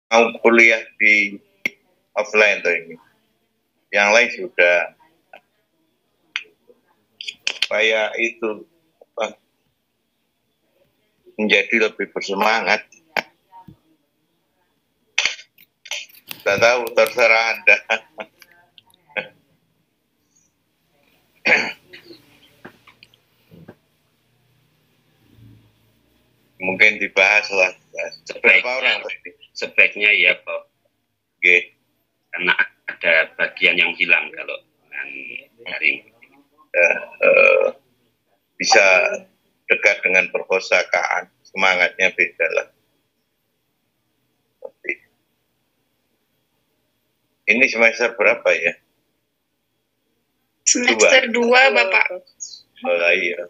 mau kuliah di offline tuh ini. Yang lain sudah supaya itu menjadi lebih bersemangat. Tidak tahu, terserah Anda. Mungkin dibahas lah. Berapa orang tadi? Sebaiknya ya, Pak. Okay. Karena ada bagian yang hilang kalau dengan daring. Bisa dekat dengan perpustakaan, semangatnya beda lah. Ini semester berapa ya? Semester 2, Bapak. Oh iya,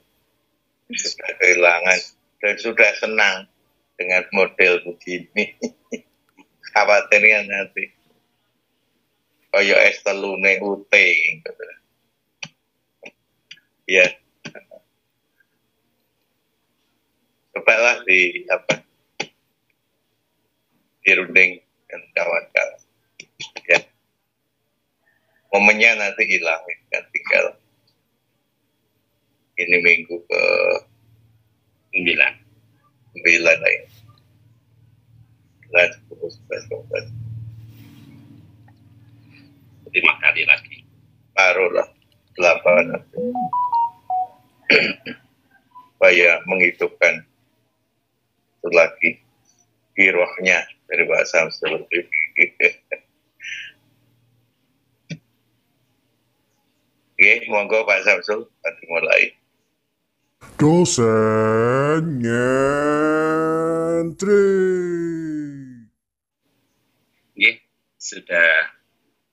sudah kehilangan dan sudah senang dengan model begini. Khawatirnya nanti kayak es telune UT gitu. Ya, cobalah dirunding dan kawan-kawan. Ya, momennya nanti hilang kan, tinggal ini minggu ke 9 lagi. 11, 5 kali lagi. Taruhlah 8 nanti. Supaya menghidupkan itu lagi girohnya dari bahasa seperti Oke, monggo Pak Samsul, mulai. Dosen nyentri. Oke,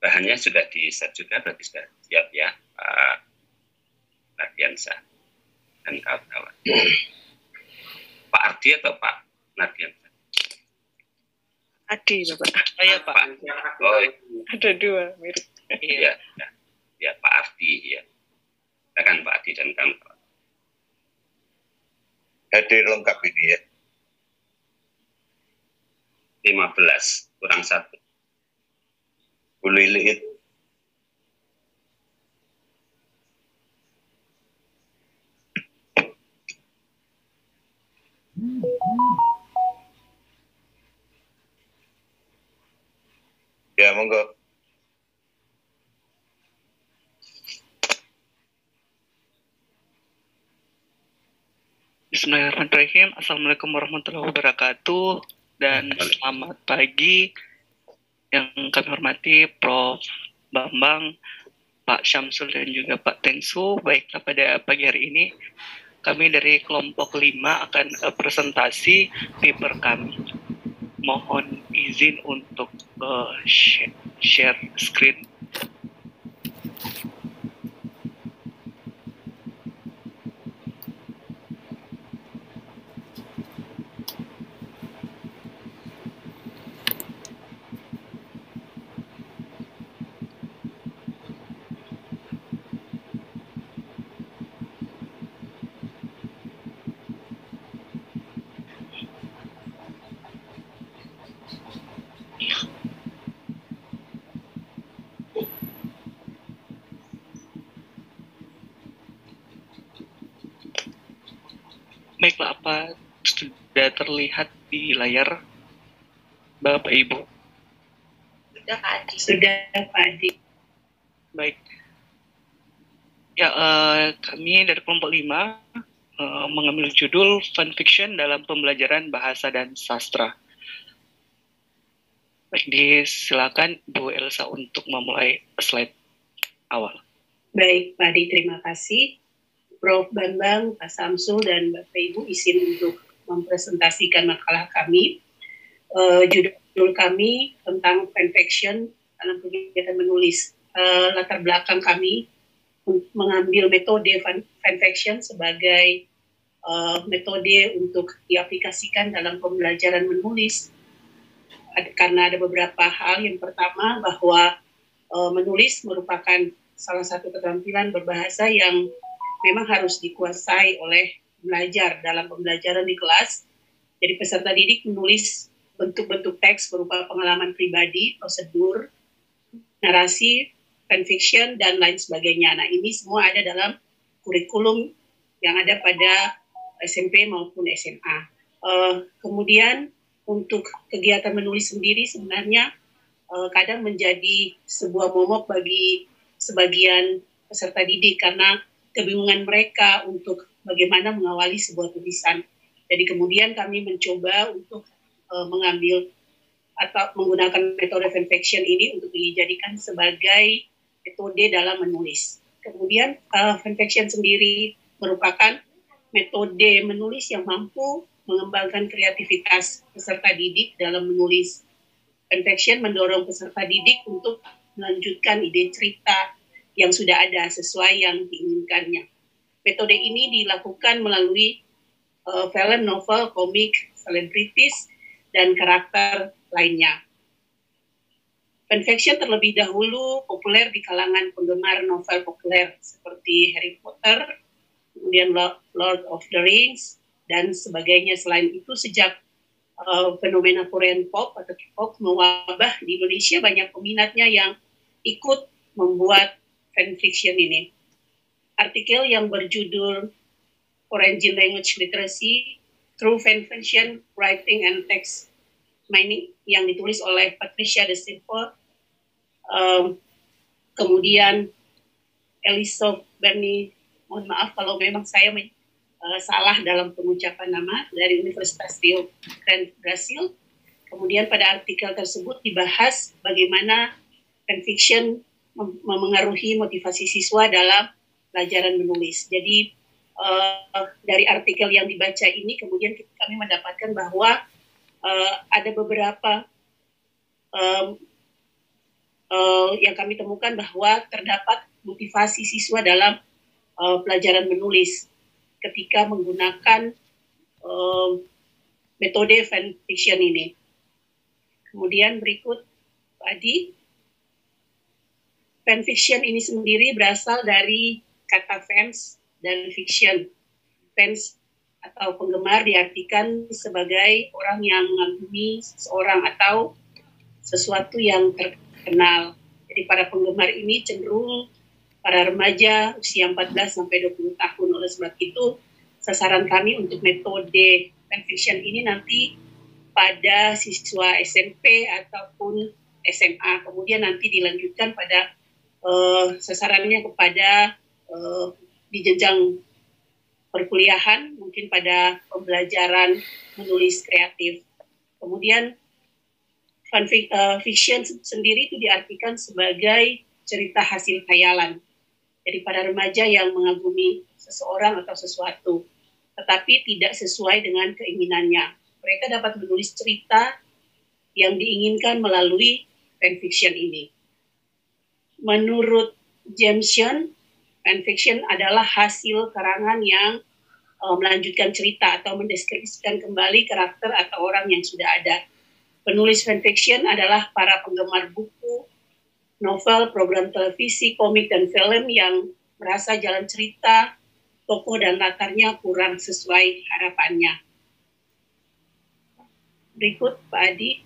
bahannya sudah di-set juga, berarti sudah siap ya, Pak Nardiansyah dan kawan-kawan. Pak Ardi atau Pak Nardiansyah? Adi, Bapak. Oh ya, Pak. Oh, ada 2 mirip. Iya, ya Pak Ardi ya. Silakan Pak Ardi dan kawan-kawan. Hadir lengkap ini ya. 15 kurang 1. Bu Lilit. Ya, monggo. Bismillahirrahmanirrahim. Assalamualaikum warahmatullahi wabarakatuh. Dan selamat pagi yang kami hormati Prof. Bambang, Pak Syamsul dan juga Pak Tengsu. Baiklah, pada pagi hari ini kami dari kelompok 5 akan presentasi paper kami. Mohon izin untuk share screen. Baiklah, apa sudah terlihat di layar Bapak Ibu? Sudah, Pak Adi. Sudah, Pak Adi. Baik. Ya, kami dari kelompok 5 mengambil judul Fun Fiction dalam Pembelajaran Bahasa dan Sastra. Baik, disilakan Bu Elsa untuk memulai slide awal. Baik, Pak Adi, terima kasih. Prof. Bambang, Pak Samsul, dan Bapak Ibu izin untuk mempresentasikan makalah kami. Judul kami tentang fanfiction dalam kegiatan menulis. Latar belakang kami mengambil metode fanfiction sebagai metode untuk diaplikasikan dalam pembelajaran menulis. Karena ada beberapa hal. Yang pertama, bahwa menulis merupakan salah satu keterampilan berbahasa yang memang harus dikuasai oleh belajar dalam pembelajaran di kelas. Jadi peserta didik menulis bentuk-bentuk teks berupa pengalaman pribadi, prosedur, narasi, fanfiction, dan lain sebagainya. Nah, ini semua ada dalam kurikulum yang ada pada SMP maupun SMA. Kemudian untuk kegiatan menulis sendiri sebenarnya kadang menjadi sebuah momok bagi sebagian peserta didik karena kebingungan mereka untuk bagaimana mengawali sebuah tulisan. Jadi kemudian kami mencoba untuk mengambil atau menggunakan metode fanfiction ini untuk dijadikan sebagai metode dalam menulis. Kemudian fanfiction sendiri merupakan metode menulis yang mampu mengembangkan kreativitas peserta didik dalam menulis. Fanfiction mendorong peserta didik untuk melanjutkan ide cerita yang sudah ada sesuai yang diinginkannya. Metode ini dilakukan melalui film, novel, komik, selebritis, dan karakter lainnya. Fanfiction terlebih dahulu populer di kalangan penggemar novel populer seperti Harry Potter, kemudian Lord of the Rings, dan sebagainya. Selain itu, sejak fenomena Korean pop atau K-pop mewabah di Indonesia, banyak peminatnya yang ikut membuat fanfiction ini. Artikel yang berjudul Foreign Language Literacy Through Fanfiction Writing and Text Mining yang ditulis oleh Patricia De Silva, kemudian Elisa Berni, mohon maaf kalau memang saya salah dalam pengucapan nama, dari Universitas Rio Grande Brasil. Kemudian pada artikel tersebut dibahas bagaimana fanfiction memengaruhi motivasi siswa dalam pelajaran menulis. Jadi dari artikel yang dibaca ini kemudian kami mendapatkan bahwa ada beberapa yang kami temukan bahwa terdapat motivasi siswa dalam pelajaran menulis ketika menggunakan metode fanfiction ini. Kemudian berikut, Pak Adi. Fanfiction ini sendiri berasal dari kata fans dan fiction. Fans atau penggemar diartikan sebagai orang yang mengagumi seseorang atau sesuatu yang terkenal. Jadi para penggemar ini cenderung para remaja usia 14 sampai 20 tahun. Oleh sebab itu, sasaran kami untuk metode fanfiction ini nanti pada siswa SMP ataupun SMA. Kemudian nanti dilanjutkan pada sasarannya kepada di jenjang perkuliahan, mungkin pada pembelajaran menulis kreatif. Kemudian fanfiction sendiri itu diartikan sebagai cerita hasil khayalan. Jadi pada remaja yang mengagumi seseorang atau sesuatu, tetapi tidak sesuai dengan keinginannya. Mereka dapat menulis cerita yang diinginkan melalui fanfiction ini. Menurut James Shun, fanfiction adalah hasil karangan yang melanjutkan cerita atau mendeskripsikan kembali karakter atau orang yang sudah ada. Penulis fanfiction adalah para penggemar buku, novel, program televisi, komik, dan film yang merasa jalan cerita, tokoh, dan latarnya kurang sesuai harapannya. Berikut, Pak Adi.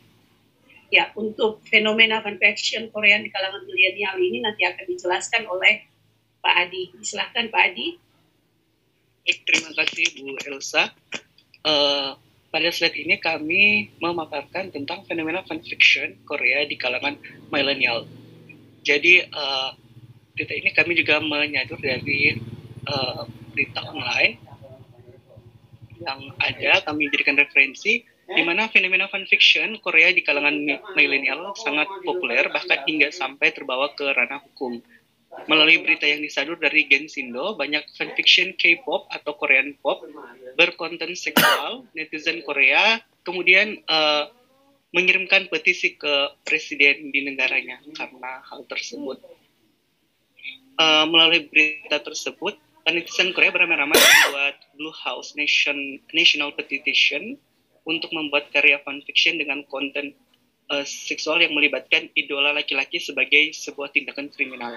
Ya, untuk fenomena fanfiction Korea di kalangan milenial ini nanti akan dijelaskan oleh Pak Adi. Silahkan Pak Adi. Terima kasih Bu Elsa. Pada slide ini kami memaparkan tentang fenomena fanfiction Korea di kalangan milenial. Jadi berita ini kami juga menyadur dari berita online yang ada, kami jadikan referensi di mana fenomena fanfiction Korea di kalangan milenial sangat populer, bahkan hingga sampai terbawa ke ranah hukum. Melalui berita yang disadur dari Gensindo, banyak fanfiction K-pop atau Korean pop berkonten seksual. Netizen Korea kemudian mengirimkan petisi ke presiden di negaranya karena hal tersebut. Melalui berita tersebut, netizen Korea beramai-ramai membuat Blue House National Petition untuk membuat karya fanfiction dengan konten seksual yang melibatkan idola laki-laki sebagai sebuah tindakan kriminal.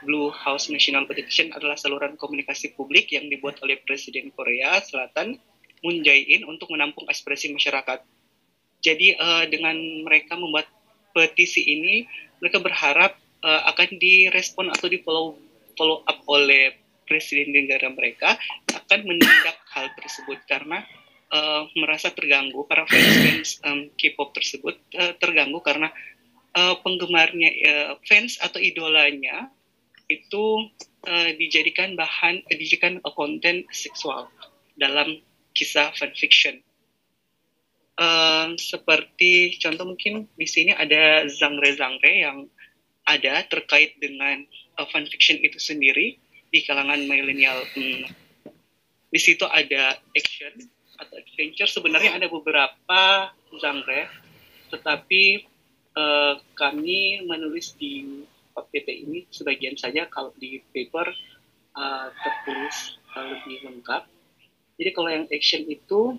Blue House National Petition adalah saluran komunikasi publik yang dibuat oleh Presiden Korea Selatan Moon Jae-in untuk menampung ekspresi masyarakat. Jadi dengan mereka membuat petisi ini, mereka berharap akan direspon atau di follow up oleh presiden negara mereka akan menindak hal tersebut karena merasa terganggu, para fans K-pop tersebut terganggu karena penggemarnya, fans atau idolanya itu dijadikan konten seksual dalam kisah fanfiction. Seperti contoh mungkin di sini ada genre-genre yang ada terkait dengan fanfiction itu sendiri di kalangan milenial. Di situ ada action atau adventure. Sebenarnya ada beberapa genre, tetapi kami menulis di PPT ini sebagian saja. Kalau di paper tertulis lebih lengkap. Jadi kalau yang action itu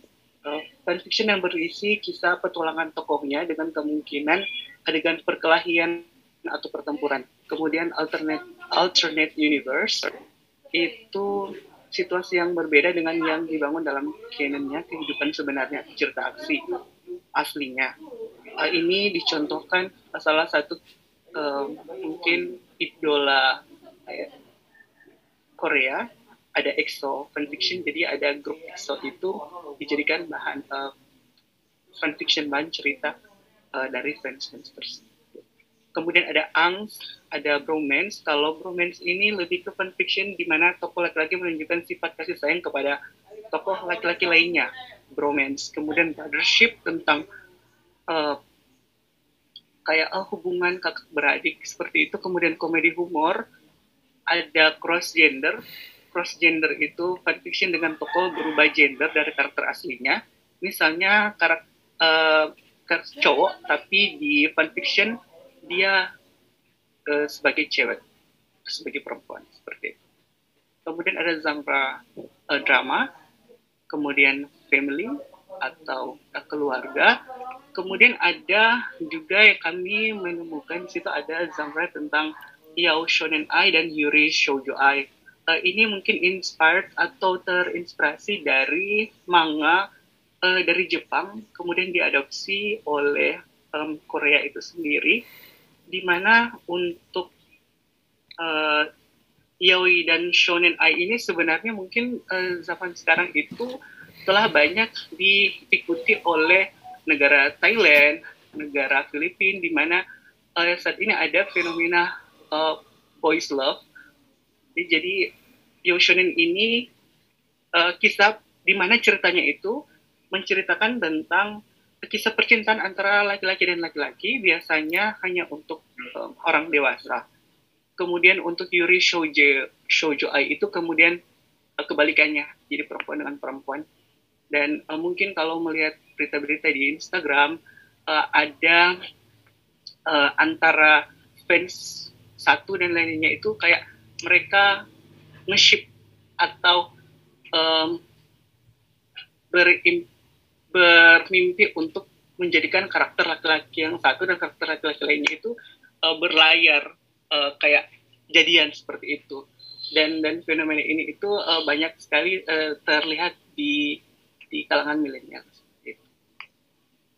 fanfiction yang berisi kisah petualangan tokohnya dengan kemungkinan adegan perkelahian atau pertempuran. Kemudian alternate universe itu situasi yang berbeda dengan yang dibangun dalam canonnya kehidupan sebenarnya, cerita aksi aslinya. Ini dicontohkan salah satu mungkin idola Korea, ada EXO fanfiction, jadi ada grup EXO itu dijadikan bahan fanfiction, bahan cerita dari fans tersebut. Kemudian ada angst, ada bromance. Kalau bromance ini lebih ke fanfiction di mana tokoh laki-laki menunjukkan sifat kasih sayang kepada tokoh laki-laki lainnya, bromance. Kemudian brothership tentang kayak hubungan kakak beradik seperti itu. Kemudian komedi humor, ada cross gender itu fanfiction dengan tokoh berubah gender dari karakter aslinya. Misalnya karakter cowok tapi di fanfiction dia sebagai cewek, sebagai perempuan, seperti itu. Kemudian ada genre drama, kemudian family atau keluarga. Kemudian ada juga yang kami menemukan di situ ada genre tentang Yao Shonen Ai dan Yuri Shoujo Ai. Ini mungkin inspired atau terinspirasi dari manga dari Jepang, kemudian diadopsi oleh Korea itu sendiri, di mana untuk yaoi dan shonen ai ini sebenarnya mungkin zaman sekarang itu telah banyak diikuti oleh negara Thailand, negara Filipina, di mana saat ini ada fenomena boys love. Jadi yaoi shonen ini kisah di mana ceritanya itu menceritakan tentang kisah percintaan antara laki-laki dan laki-laki, biasanya hanya untuk orang dewasa. Kemudian untuk Yuri Shoujo Ai itu kemudian kebalikannya, jadi perempuan dengan perempuan. Dan mungkin kalau melihat berita-berita di Instagram, ada antara fans satu dan lainnya itu kayak mereka nge-ship atau bermimpi untuk menjadikan karakter laki-laki yang satu dan karakter laki-laki lainnya itu berlayar kayak jadian seperti itu. Dan fenomena ini itu banyak sekali terlihat di kalangan milenial.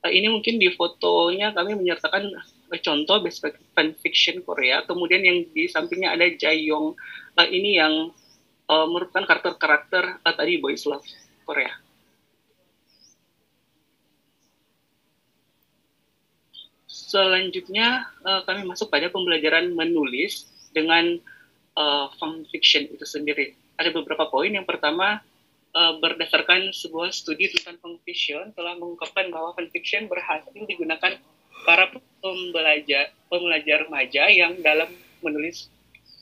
Ini mungkin di fotonya kami menyertakan contoh best fanfiction Korea. Kemudian yang di sampingnya ada Jaeyoung. Ini yang merupakan karakter tadi boys love Korea. Selanjutnya kami masuk pada pembelajaran menulis dengan fanfiction itu sendiri. Ada beberapa poin. Yang pertama, berdasarkan sebuah studi tentang fanfiction telah mengungkapkan bahwa fanfiction berhasil digunakan para pembelajar remaja yang dalam menulis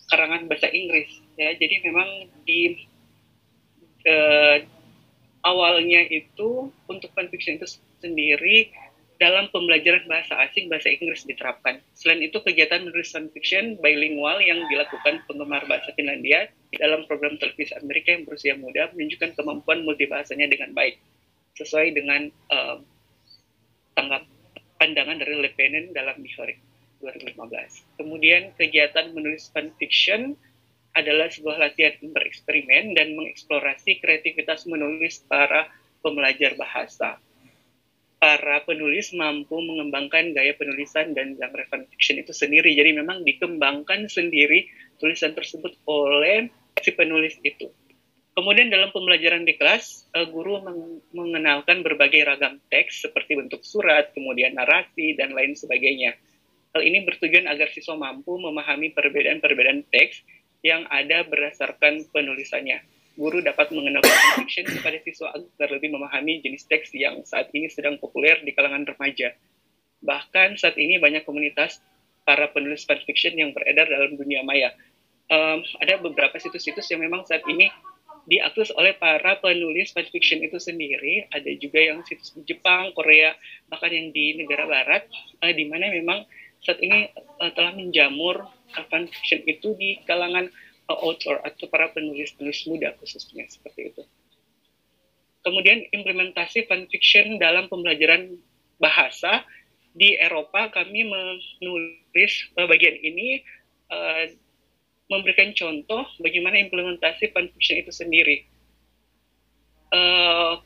karangan bahasa Inggris. Ya, jadi memang di awalnya itu untuk fanfiction itu sendiri dalam pembelajaran bahasa asing, bahasa Inggris diterapkan. Selain itu, kegiatan menulis fanfiction bilingual yang dilakukan penggemar bahasa Finlandia dalam program televisi Amerika yang berusia muda menunjukkan kemampuan multibahasanya dengan baik, sesuai dengan pandangan dari Lepenen dalam Historik 2015. Kemudian, kegiatan menulis fanfiction adalah sebuah latihan bereksperimen dan mengeksplorasi kreativitas menulis para pembelajar bahasa. para penulis mampu mengembangkan gaya penulisan dan genre fan fiction itu sendiri. Jadi memang dikembangkan sendiri tulisan tersebut oleh si penulis itu. Kemudian dalam pembelajaran di kelas, guru mengenalkan berbagai ragam teks seperti bentuk surat, kemudian narasi, dan lain sebagainya. Hal ini bertujuan agar siswa mampu memahami perbedaan-perbedaan teks yang ada berdasarkan penulisannya. Guru dapat mengenalkan fiction kepada siswa agar lebih memahami jenis teks yang saat ini sedang populer di kalangan remaja. Bahkan saat ini banyak komunitas para penulis fanfiction yang beredar dalam dunia maya. Ada beberapa situs-situs yang memang saat ini diakses oleh para penulis fanfiction itu sendiri. Ada juga yang situs di Jepang, Korea, bahkan yang di negara barat, di mana memang saat ini telah menjamur fanfiction itu di kalangan author atau para penulis-penulis muda khususnya, seperti itu. Kemudian implementasi fanfiction dalam pembelajaran bahasa di Eropa, kami menulis bagian ini memberikan contoh bagaimana implementasi fanfiction itu sendiri.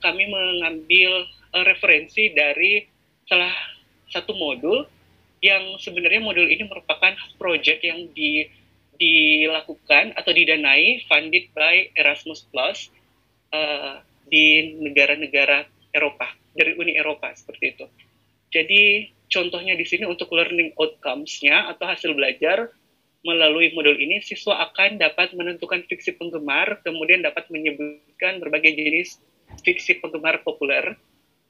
Kami mengambil referensi dari salah satu modul yang sebenarnya modul ini merupakan proyek yang dilakukan atau didanai funded by Erasmus Plus di negara-negara Eropa, dari Uni Eropa seperti itu. Jadi contohnya di sini untuk learning outcomes-nya atau hasil belajar melalui modul ini, siswa akan dapat menentukan fiksi penggemar, kemudian dapat menyebutkan berbagai jenis fiksi penggemar populer,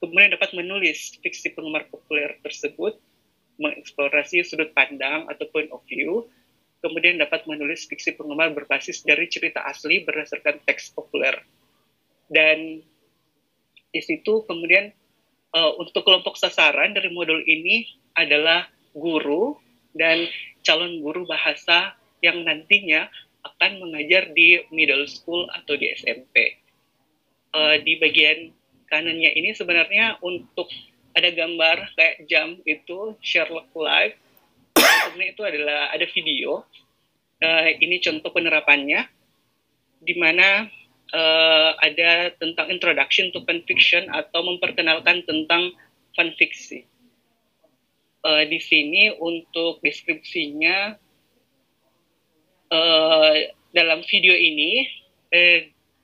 kemudian dapat menulis fiksi penggemar populer tersebut, mengeksplorasi sudut pandang atau point of view, kemudian dapat menulis fiksi penggemar berbasis dari cerita asli berdasarkan teks populer. Dan di situ kemudian untuk kelompok sasaran dari modul ini adalah guru dan calon guru bahasa yang nantinya akan mengajar di middle school atau di SMP. Di bagian kanannya ini sebenarnya untuk ada gambar kayak jam itu Sherlock Live. Sebenarnya itu adalah ada video. Ini contoh penerapannya, di mana ada tentang introduction to fanfiction atau memperkenalkan tentang fanfiksi. Di sini untuk deskripsinya dalam video ini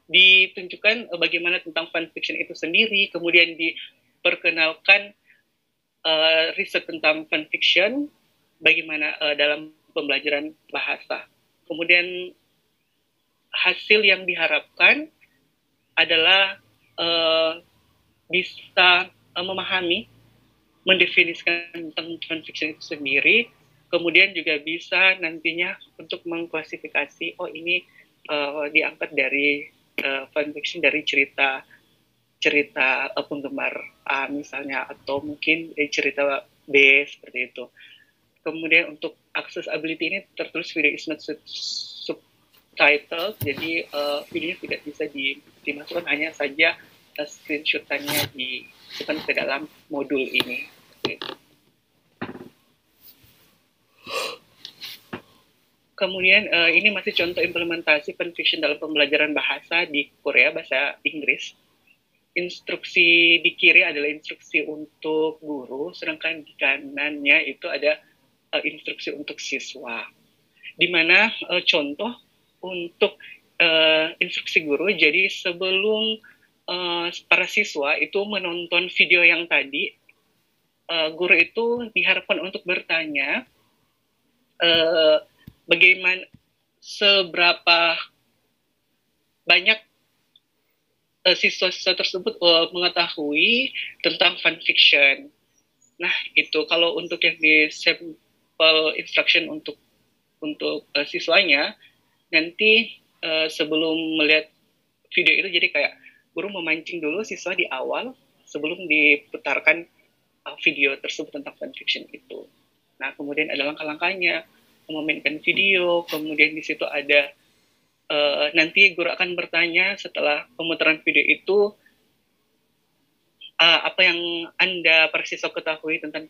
ditunjukkan bagaimana tentang fanfiction itu sendiri, kemudian diperkenalkan riset tentang fanfiction, bagaimana dalam pembelajaran bahasa. Kemudian hasil yang diharapkan adalah bisa memahami, mendefinisikan tentang fanfiction itu sendiri, kemudian juga bisa nantinya untuk mengklasifikasi, oh ini diangkat dari fanfiction dari cerita penggemar A misalnya, atau mungkin dari cerita B seperti itu. Kemudian untuk accessibility ini tertulis video is not subtitled, jadi videonya tidak bisa dimasukkan, hanya saja screenshotannya dimasukkan ke dalam modul ini. Kemudian ini masih contoh implementasi fanfiction dalam pembelajaran bahasa di Korea, bahasa Inggris. Instruksi di kiri adalah instruksi untuk guru, sedangkan di kanannya itu ada instruksi untuk siswa. Di mana contoh untuk instruksi guru, jadi sebelum para siswa itu menonton video yang tadi, guru itu diharapkan untuk bertanya bagaimana, seberapa banyak siswa-siswa tersebut mengetahui tentang fanfiction. Nah, itu kalau untuk yang di sampel instruction untuk siswanya, nanti sebelum melihat video itu, jadi kayak guru memancing dulu siswa di awal sebelum diputarkan video tersebut tentang fanfiction itu. Nah, kemudian ada langkah-langkahnya, memainkan video, kemudian di situ ada nanti guru akan bertanya setelah pemutaran video itu, apa yang Anda para siswa ketahui tentang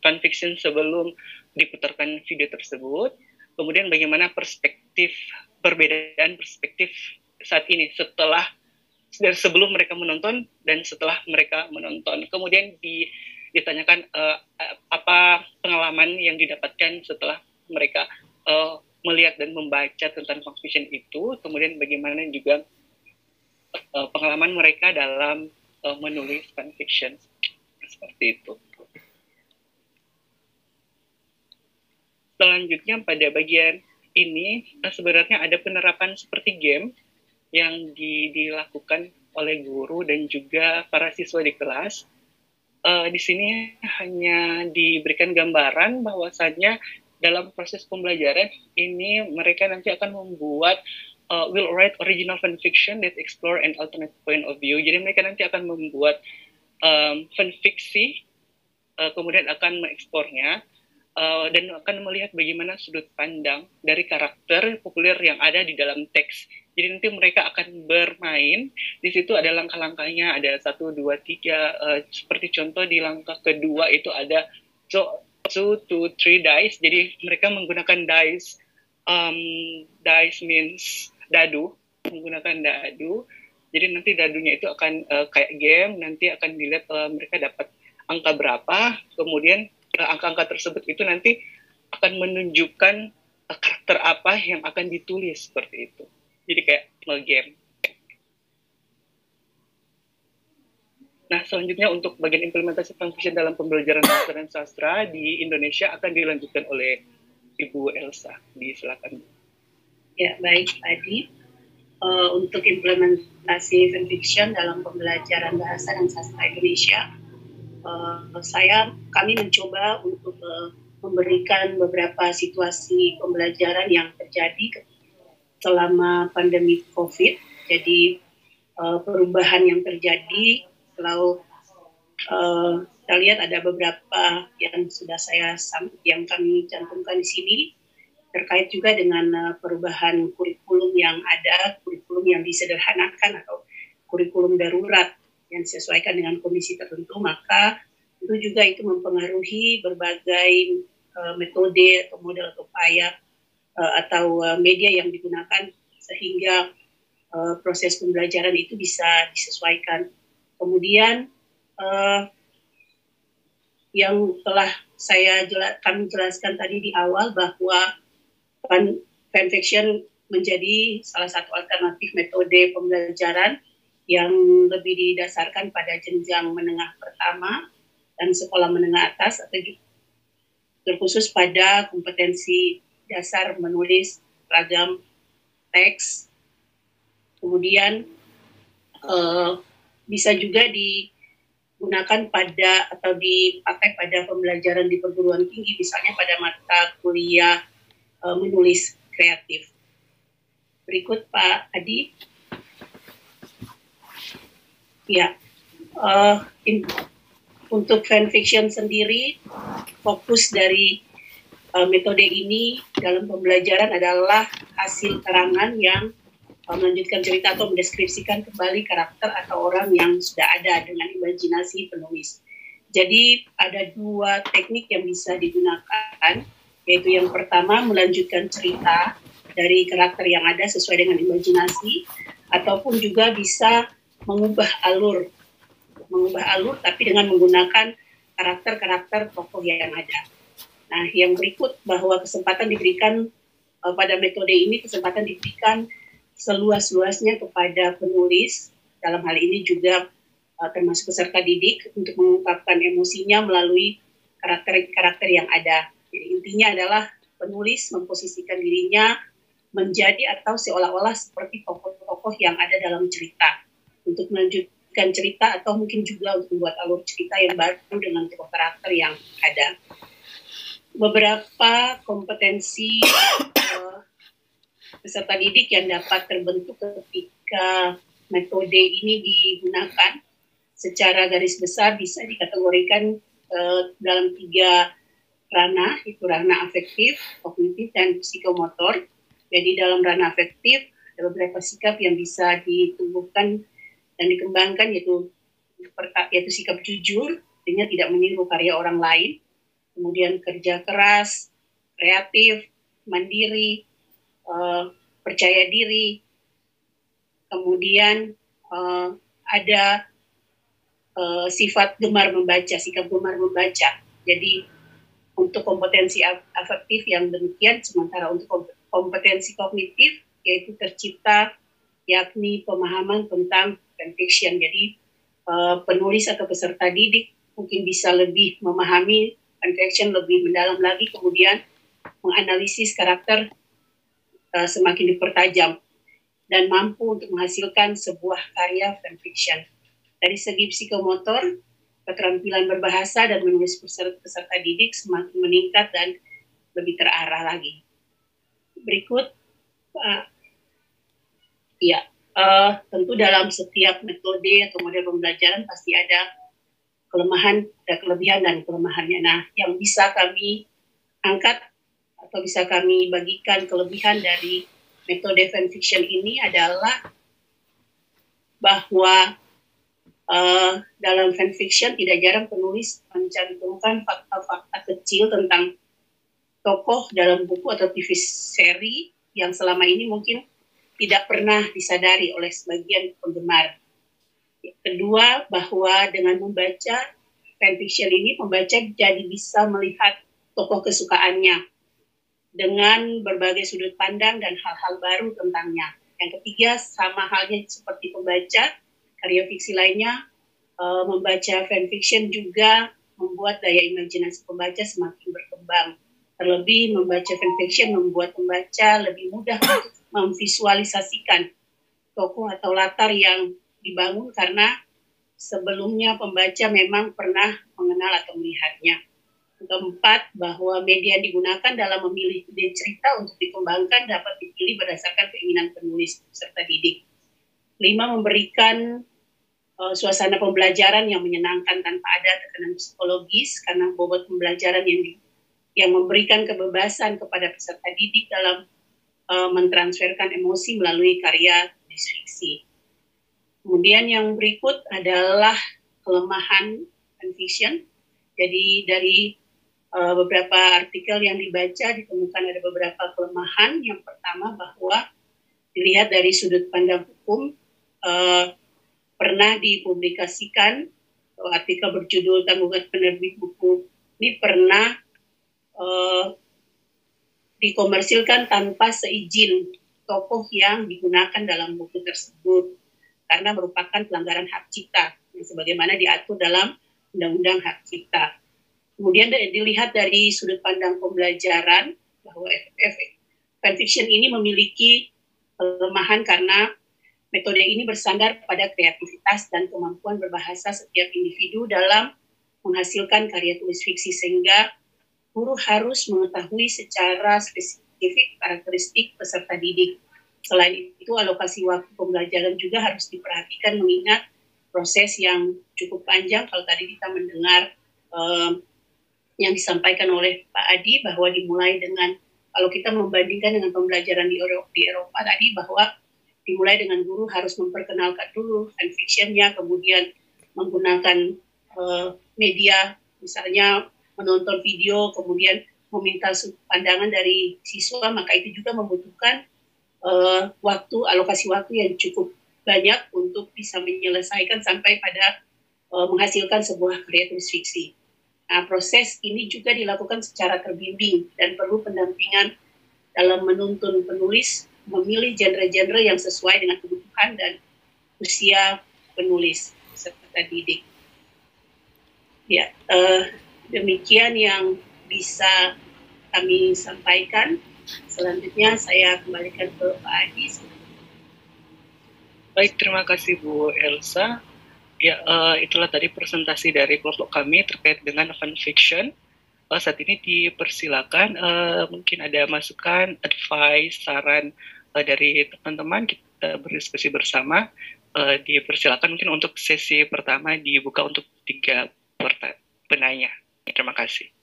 fanfiction sebelum diputarkan video tersebut, kemudian bagaimana perbedaan perspektif saat ini setelah dari sebelum mereka menonton dan setelah mereka menonton. Kemudian ditanyakan apa pengalaman yang didapatkan setelah mereka melihat dan membaca tentang fan fiction itu, kemudian bagaimana juga pengalaman mereka dalam menulis fan fiction seperti itu. Selanjutnya pada bagian ini sebenarnya ada penerapan seperti game yang dilakukan oleh guru dan juga para siswa di kelas. Di sini hanya diberikan gambaran bahwasannya dalam proses pembelajaran ini mereka nanti akan membuat will write original fan fiction that explore an alternate point of view. Jadi mereka nanti akan membuat fan fiksi, kemudian akan mengekspornya dan akan melihat bagaimana sudut pandang dari karakter populer yang ada di dalam teks. Jadi nanti mereka akan bermain. Di situ ada langkah-langkahnya, ada 1, 2, 3. Seperti contoh di langkah kedua itu ada 2 to 3 dice. Jadi mereka menggunakan dice. Dice means dadu, menggunakan dadu. Jadi nanti dadunya itu akan kayak game. Nanti akan dilihat mereka dapat angka berapa. Kemudian angka-angka tersebut itu nanti akan menunjukkan karakter apa yang akan ditulis seperti itu. Jadi kayak nge-game. Nah, selanjutnya untuk bagian implementasi fan fiction dalam pembelajaran bahasa dan sastra di Indonesia akan dilanjutkan oleh Ibu Elsa. Silakan. Ya, baik, Adi. Untuk implementasi fan fiction dalam pembelajaran bahasa dan sastra Indonesia, kami mencoba untuk memberikan beberapa situasi pembelajaran yang terjadi selama pandemi COVID. Jadi perubahan yang terjadi, kalau kita lihat ada beberapa yang kami cantumkan di sini terkait juga dengan perubahan kurikulum yang ada, kurikulum yang disederhanakan atau kurikulum darurat yang disesuaikan dengan kondisi tertentu, maka itu juga itu mempengaruhi berbagai metode atau model upaya atau media yang digunakan sehingga proses pembelajaran itu bisa disesuaikan. Kemudian yang telah kami jelaskan tadi di awal bahwa fanfiction menjadi salah satu alternatif metode pembelajaran yang lebih didasarkan pada jenjang menengah pertama dan sekolah menengah atas, atau terkhusus pada kompetensi dasar menulis ragam teks. Kemudian bisa juga digunakan pada atau dipakai pada pembelajaran di perguruan tinggi, misalnya pada mata kuliah menulis kreatif. Berikut Pak Adi. Ya, untuk fanfiction sendiri, fokus dari metode ini dalam pembelajaran adalah hasil karangan yang melanjutkan cerita atau mendeskripsikan kembali karakter atau orang yang sudah ada dengan imajinasi penulis. Jadi ada 2 teknik yang bisa digunakan, yaitu yang pertama melanjutkan cerita dari karakter yang ada sesuai dengan imajinasi, ataupun juga bisa mengubah alur tapi dengan menggunakan karakter-karakter tokoh yang ada. Nah, yang berikut bahwa kesempatan diberikan pada metode ini, kesempatan diberikan seluas-luasnya kepada penulis, dalam hal ini juga termasuk peserta didik, untuk mengungkapkan emosinya melalui karakter-karakter yang ada. Jadi intinya adalah penulis memposisikan dirinya menjadi atau seolah-olah seperti tokoh-tokoh yang ada dalam cerita, untuk melanjutkan cerita atau mungkin juga untuk membuat alur cerita yang baru dengan tokoh karakter yang ada. Beberapa kompetensi peserta didik yang dapat terbentuk ketika metode ini digunakan secara garis besar bisa dikategorikan dalam 3 ranah, yaitu ranah afektif, kognitif, dan psikomotor. Jadi dalam ranah afektif ada beberapa sikap yang bisa ditumbuhkan dan dikembangkan, yaitu sikap jujur, artinya tidak meniru karya orang lain, kemudian kerja keras, kreatif, mandiri, percaya diri, kemudian ada sifat gemar membaca, sikap gemar membaca. Jadi untuk kompetensi afektif yang demikian, sementara untuk kompetensi kognitif yaitu tercipta yakni pemahaman tentang fanfiction. Jadi penulis atau peserta didik mungkin bisa lebih memahami fanfiction lebih mendalam lagi, kemudian menganalisis karakter semakin dipertajam dan mampu untuk menghasilkan sebuah karya fanfiction. Dari segi psikomotor, keterampilan berbahasa dan menulis peserta didik semakin meningkat dan lebih terarah lagi. Berikut, tentu dalam setiap metode atau model pembelajaran pasti ada kelemahan, ada kelebihan dan kelemahannya. Nah, yang bisa kami angkat atau bisa kami bagikan kelebihan dari metode fanfiction ini adalah bahwa dalam fanfiction tidak jarang penulis mencantumkan fakta-fakta kecil tentang tokoh dalam buku atau TV seri yang selama ini mungkin tidak pernah disadari oleh sebagian penggemar. Kedua, bahwa dengan membaca fanfiction ini, pembaca jadi bisa melihat tokoh kesukaannya dengan berbagai sudut pandang dan hal-hal baru tentangnya. Yang ketiga, sama halnya seperti pembaca karya fiksi lainnya, membaca fanfiction juga membuat daya imajinasi pembaca semakin berkembang. Terlebih, membaca fanfiction membuat pembaca lebih mudah untuk memvisualisasikan tokoh atau latar yang dibangun karena sebelumnya pembaca memang pernah mengenal atau melihatnya. Keempat, bahwa media yang digunakan dalam memilih ide cerita untuk dikembangkan dapat dipilih berdasarkan keinginan penulis serta didik. 5, memberikan suasana pembelajaran yang menyenangkan tanpa ada tekanan psikologis karena bobot pembelajaran yang memberikan kebebasan kepada peserta didik dalam mentransferkan emosi melalui karya tulis fiksi. Kemudian yang berikut adalah kelemahan fanfiction. Jadi dari beberapa artikel yang dibaca ditemukan ada beberapa kelemahan. Yang pertama bahwa dilihat dari sudut pandang hukum, pernah dipublikasikan artikel berjudul Tanggungan Penerbit Buku ini pernah dikomersilkan tanpa seizin tokoh yang digunakan dalam buku tersebut karena merupakan pelanggaran hak cipta yang sebagaimana diatur dalam Undang-Undang Hak Cipta. Kemudian dilihat dari sudut pandang pembelajaran bahwa fanfiction ini memiliki kelemahan karena metode ini bersandar pada kreativitas dan kemampuan berbahasa setiap individu dalam menghasilkan karya tulis fiksi sehingga guru harus mengetahui secara spesifik karakteristik peserta didik. Selain itu, alokasi waktu pembelajaran juga harus diperhatikan mengingat proses yang cukup panjang. Kalau tadi kita mendengar yang disampaikan oleh Pak Adi bahwa dimulai dengan, kalau kita membandingkan dengan pembelajaran di Eropa tadi, bahwa dimulai dengan guru harus memperkenalkan dulu fanfiction-nya, kemudian menggunakan media, misalnya menonton video, kemudian meminta pandangan dari siswa, maka itu juga membutuhkan alokasi waktu yang cukup banyak untuk bisa menyelesaikan sampai pada menghasilkan sebuah karya tulis fiksi. Nah, proses ini juga dilakukan secara terbimbing dan perlu pendampingan dalam menuntun penulis memilih genre-genre yang sesuai dengan kebutuhan dan usia penulis serta didik. Ya, demikian yang bisa kami sampaikan. Selanjutnya saya kembalikan ke Pak Adi. Baik, terima kasih Bu Elsa. Ya, itulah tadi presentasi dari kelompok kami terkait dengan fanfiction. Saat ini dipersilakan, mungkin ada masukan, advice, saran dari teman-teman, kita berdiskusi bersama. Dipersilakan mungkin untuk sesi pertama dibuka untuk 3 penanya. Terima kasih.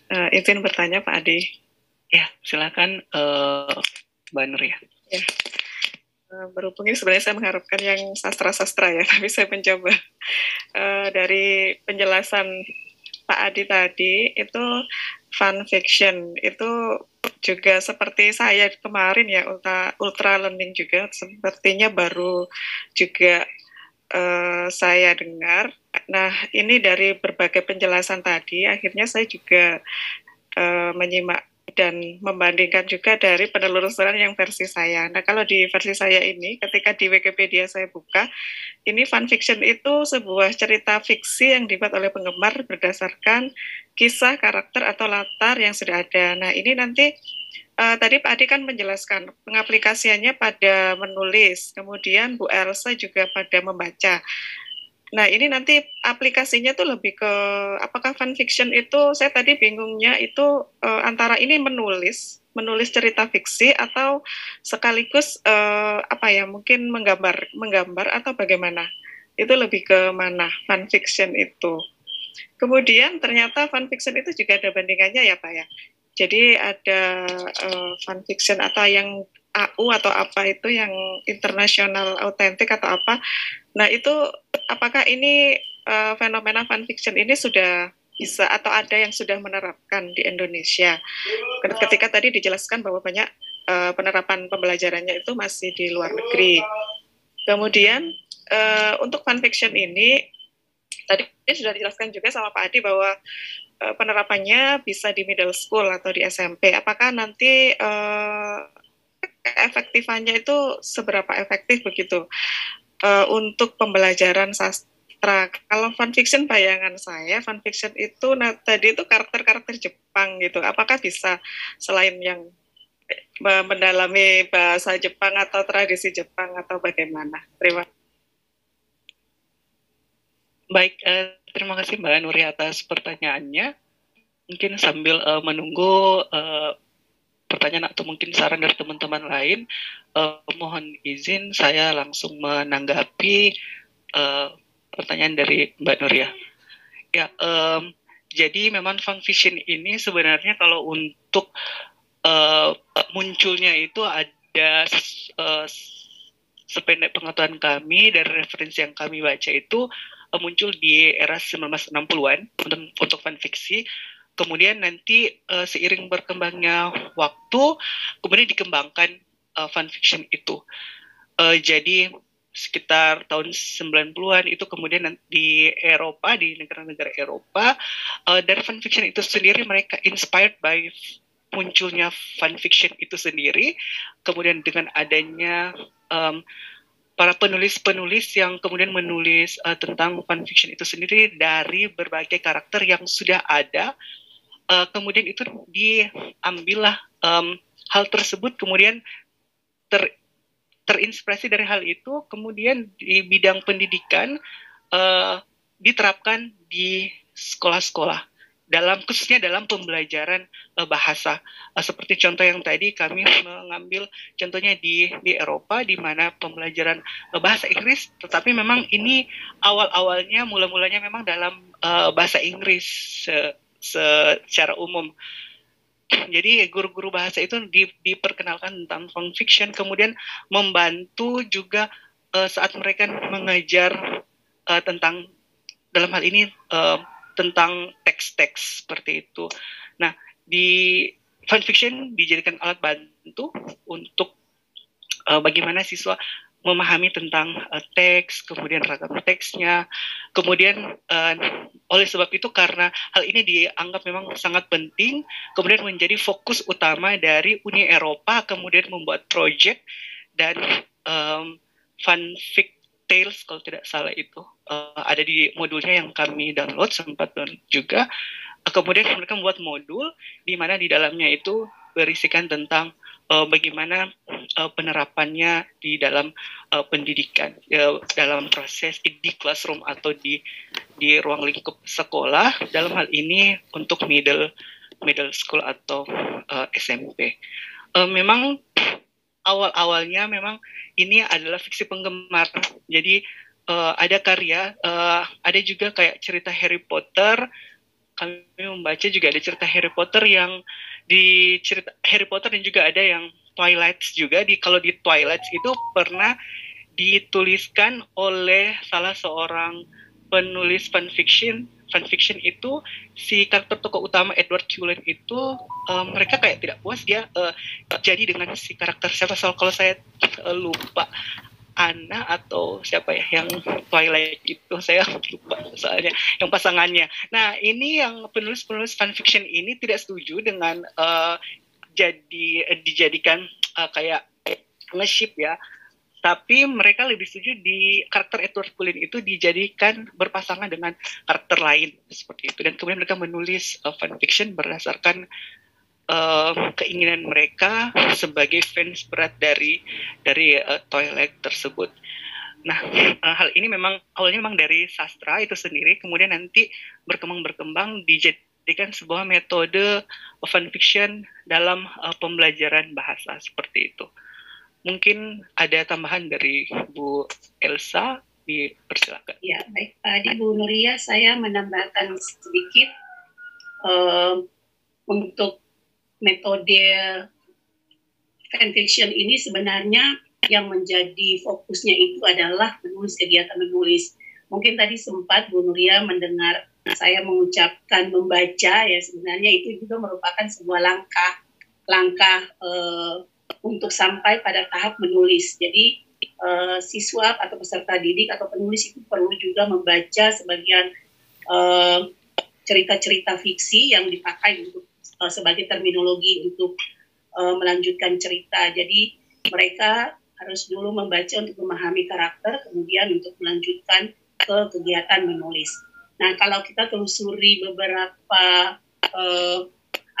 Izin bertanya Pak Ade. Ya, silakan Mbak Nur ya. Ya. Berhubung ini sebenarnya saya mengharapkan yang sastra-sastra ya, tapi saya mencoba dari penjelasan Pak Adi tadi itu fun fiction itu juga seperti saya kemarin ya ultra learning juga sepertinya baru juga saya dengar. Nah ini dari berbagai penjelasan tadi akhirnya saya juga menyimak dan membandingkan juga dari penelusuran yang versi saya. Nah kalau di versi saya ini ketika di Wikipedia saya buka, ini fun fiction itu sebuah cerita fiksi yang dibuat oleh penggemar berdasarkan kisah, karakter, atau latar yang sudah ada. Nah, ini nanti tadi Pak Adi kan menjelaskan pengaplikasiannya pada menulis, kemudian Bu Elsa juga pada membaca. Nah, ini nanti aplikasinya tuh lebih ke apakah fun fiction itu, saya tadi bingungnya itu antara ini menulis cerita fiksi atau sekaligus mungkin menggambar atau bagaimana? Itu lebih ke mana fun fiction itu. Kemudian ternyata fun fiction itu juga ada bandingannya ya Pak ya. Jadi ada fun fiction atau yang AU atau apa itu yang internasional autentik atau apa. Nah itu apakah ini fenomena fun fiction ini sudah bisa atau ada yang sudah menerapkan di Indonesia? Ketika tadi dijelaskan bahwa banyak penerapan pembelajarannya itu masih di luar negeri. Kemudian untuk fun fiction ini tadi sudah dijelaskan juga sama Pak Adi bahwa penerapannya bisa di middle school atau di SMP. Apakah nanti efektifannya itu seberapa efektif begitu untuk pembelajaran sastra? Kalau fun fiction bayangan saya fun fiction itu tadi itu karakter-karakter Jepang gitu. Apakah bisa selain yang mendalami bahasa Jepang atau tradisi Jepang atau bagaimana? Terima kasih. Baik, terima kasih Mbak Nuri atas pertanyaannya. Mungkin sambil menunggu pertanyaan atau mungkin saran dari teman-teman lain, mohon izin saya langsung menanggapi pertanyaan dari Mbak Nuria. Ya, jadi memang fun fiction ini sebenarnya kalau untuk munculnya itu ada sependek pengetahuan kami dari referensi yang kami baca itu muncul di era 1960-an untuk fun fiksi. Kemudian nanti seiring berkembangnya waktu, kemudian dikembangkan fun fiction itu. Jadi sekitar tahun 90-an itu kemudian di Eropa, di negara-negara Eropa, dari fun fiction itu sendiri mereka inspired by munculnya fun fiction itu sendiri. Kemudian dengan adanya para penulis-penulis yang kemudian menulis tentang fun fiction itu sendiri dari berbagai karakter yang sudah ada, kemudian itu diambillah hal tersebut kemudian terinspirasi dari hal itu, kemudian di bidang pendidikan diterapkan di sekolah-sekolah, khususnya dalam pembelajaran bahasa. Seperti contoh yang tadi kami mengambil contohnya di Eropa, di mana pembelajaran bahasa Inggris, tetapi memang ini awal-awalnya mula-mulanya memang dalam bahasa Inggris secara umum. Jadi guru-guru bahasa itu diperkenalkan tentang fun fiction, kemudian membantu juga saat mereka mengajar tentang dalam hal ini tentang teks-teks seperti itu. Nah, di fun fiction dijadikan alat bantu untuk bagaimana siswa memahami tentang teks, kemudian ragam teksnya, kemudian oleh sebab itu karena hal ini dianggap memang sangat penting, kemudian menjadi fokus utama dari Uni Eropa, kemudian membuat project dan fanfic Tales kalau tidak salah itu ada di modulnya yang kami download sempat juga. Kemudian mereka membuat modul di mana di dalamnya itu berisikan tentang bagaimana penerapannya di dalam pendidikan, dalam proses di classroom atau di ruang lingkup sekolah. Dalam hal ini untuk middle school atau SMP. Memang awal-awalnya memang ini adalah fiksi penggemar. Jadi ada karya, ada juga kayak cerita Harry Potter kami membaca juga ada cerita Harry Potter yang di cerita Harry Potter dan juga ada yang Twilight juga. Kalau di Twilight itu pernah dituliskan oleh salah seorang penulis fanfiction itu si karakter tokoh utama Edward Cullen itu mereka kayak tidak puas dia jadi dengan si karakter siapa kalau saya lupa Anna atau siapa ya yang Twilight itu saya lupa soalnya yang pasangannya. Nah ini yang penulis fanfiction ini tidak setuju dengan dijadikan kayak nge-ship ya. Tapi mereka lebih setuju di karakter Edward Cullen itu dijadikan berpasangan dengan karakter lain seperti itu. Dan kemudian mereka menulis fanfiction berdasarkan keinginan mereka sebagai fans berat dari Twilight tersebut. Nah, hal ini memang awalnya memang dari sastra itu sendiri, kemudian nanti berkembang dijadikan sebuah metode fanfiction dalam pembelajaran bahasa seperti itu. Mungkin ada tambahan dari Bu Elsa, dipersilakan. Ya, baik Pak Adi, Bu Nuria, saya menambahkan sedikit untuk metode fanfiction ini sebenarnya yang menjadi fokusnya itu adalah kegiatan menulis. Mungkin tadi sempat Bu Nuria mendengar saya mengucapkan membaca, ya sebenarnya itu juga merupakan sebuah langkah untuk sampai pada tahap menulis. Jadi siswa atau peserta didik atau penulis itu perlu juga membaca sebagian cerita-cerita fiksi yang dipakai untuk sebagai terminologi untuk melanjutkan cerita. Jadi mereka harus dulu membaca untuk memahami karakter, kemudian untuk melanjutkan ke kegiatan menulis. Nah, kalau kita telusuri beberapa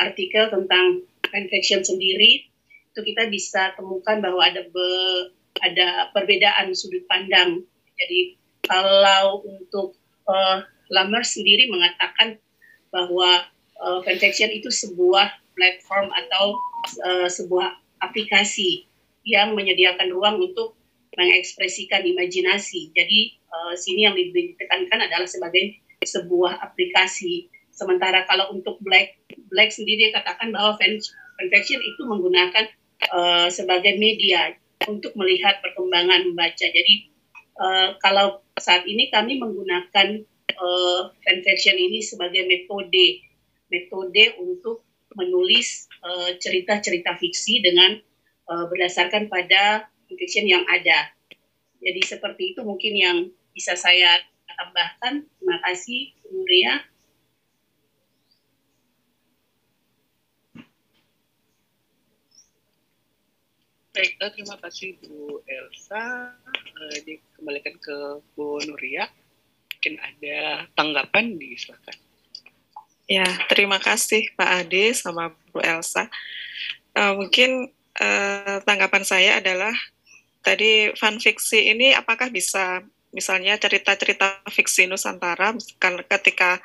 artikel tentang fanfiction sendiri, itu kita bisa temukan bahwa ada perbedaan sudut pandang. Jadi kalau untuk Lammers sendiri mengatakan bahwa fanfiction itu sebuah platform atau sebuah aplikasi yang menyediakan ruang untuk mengekspresikan imajinasi. Jadi sini yang ditekankan adalah sebagai sebuah aplikasi. Sementara kalau untuk Black sendiri katakan bahwa fanfiction itu menggunakan sebagai media untuk melihat perkembangan membaca. Jadi kalau saat ini kami menggunakan fanfiction ini sebagai metode untuk menulis cerita-cerita fiksi dengan berdasarkan pada fiction yang ada. Jadi seperti itu mungkin yang bisa saya tambahkan. Terima kasih, Bu Nuria. Baik, terima kasih Bu Elsa. Dikembalikan ke Bu Nuria. Mungkin ada tanggapan, silakan. Ya, terima kasih Pak Ade sama Bu Elsa. Mungkin tanggapan saya adalah tadi fanfiksi ini apakah bisa misalnya cerita-cerita fiksi Nusantara ketika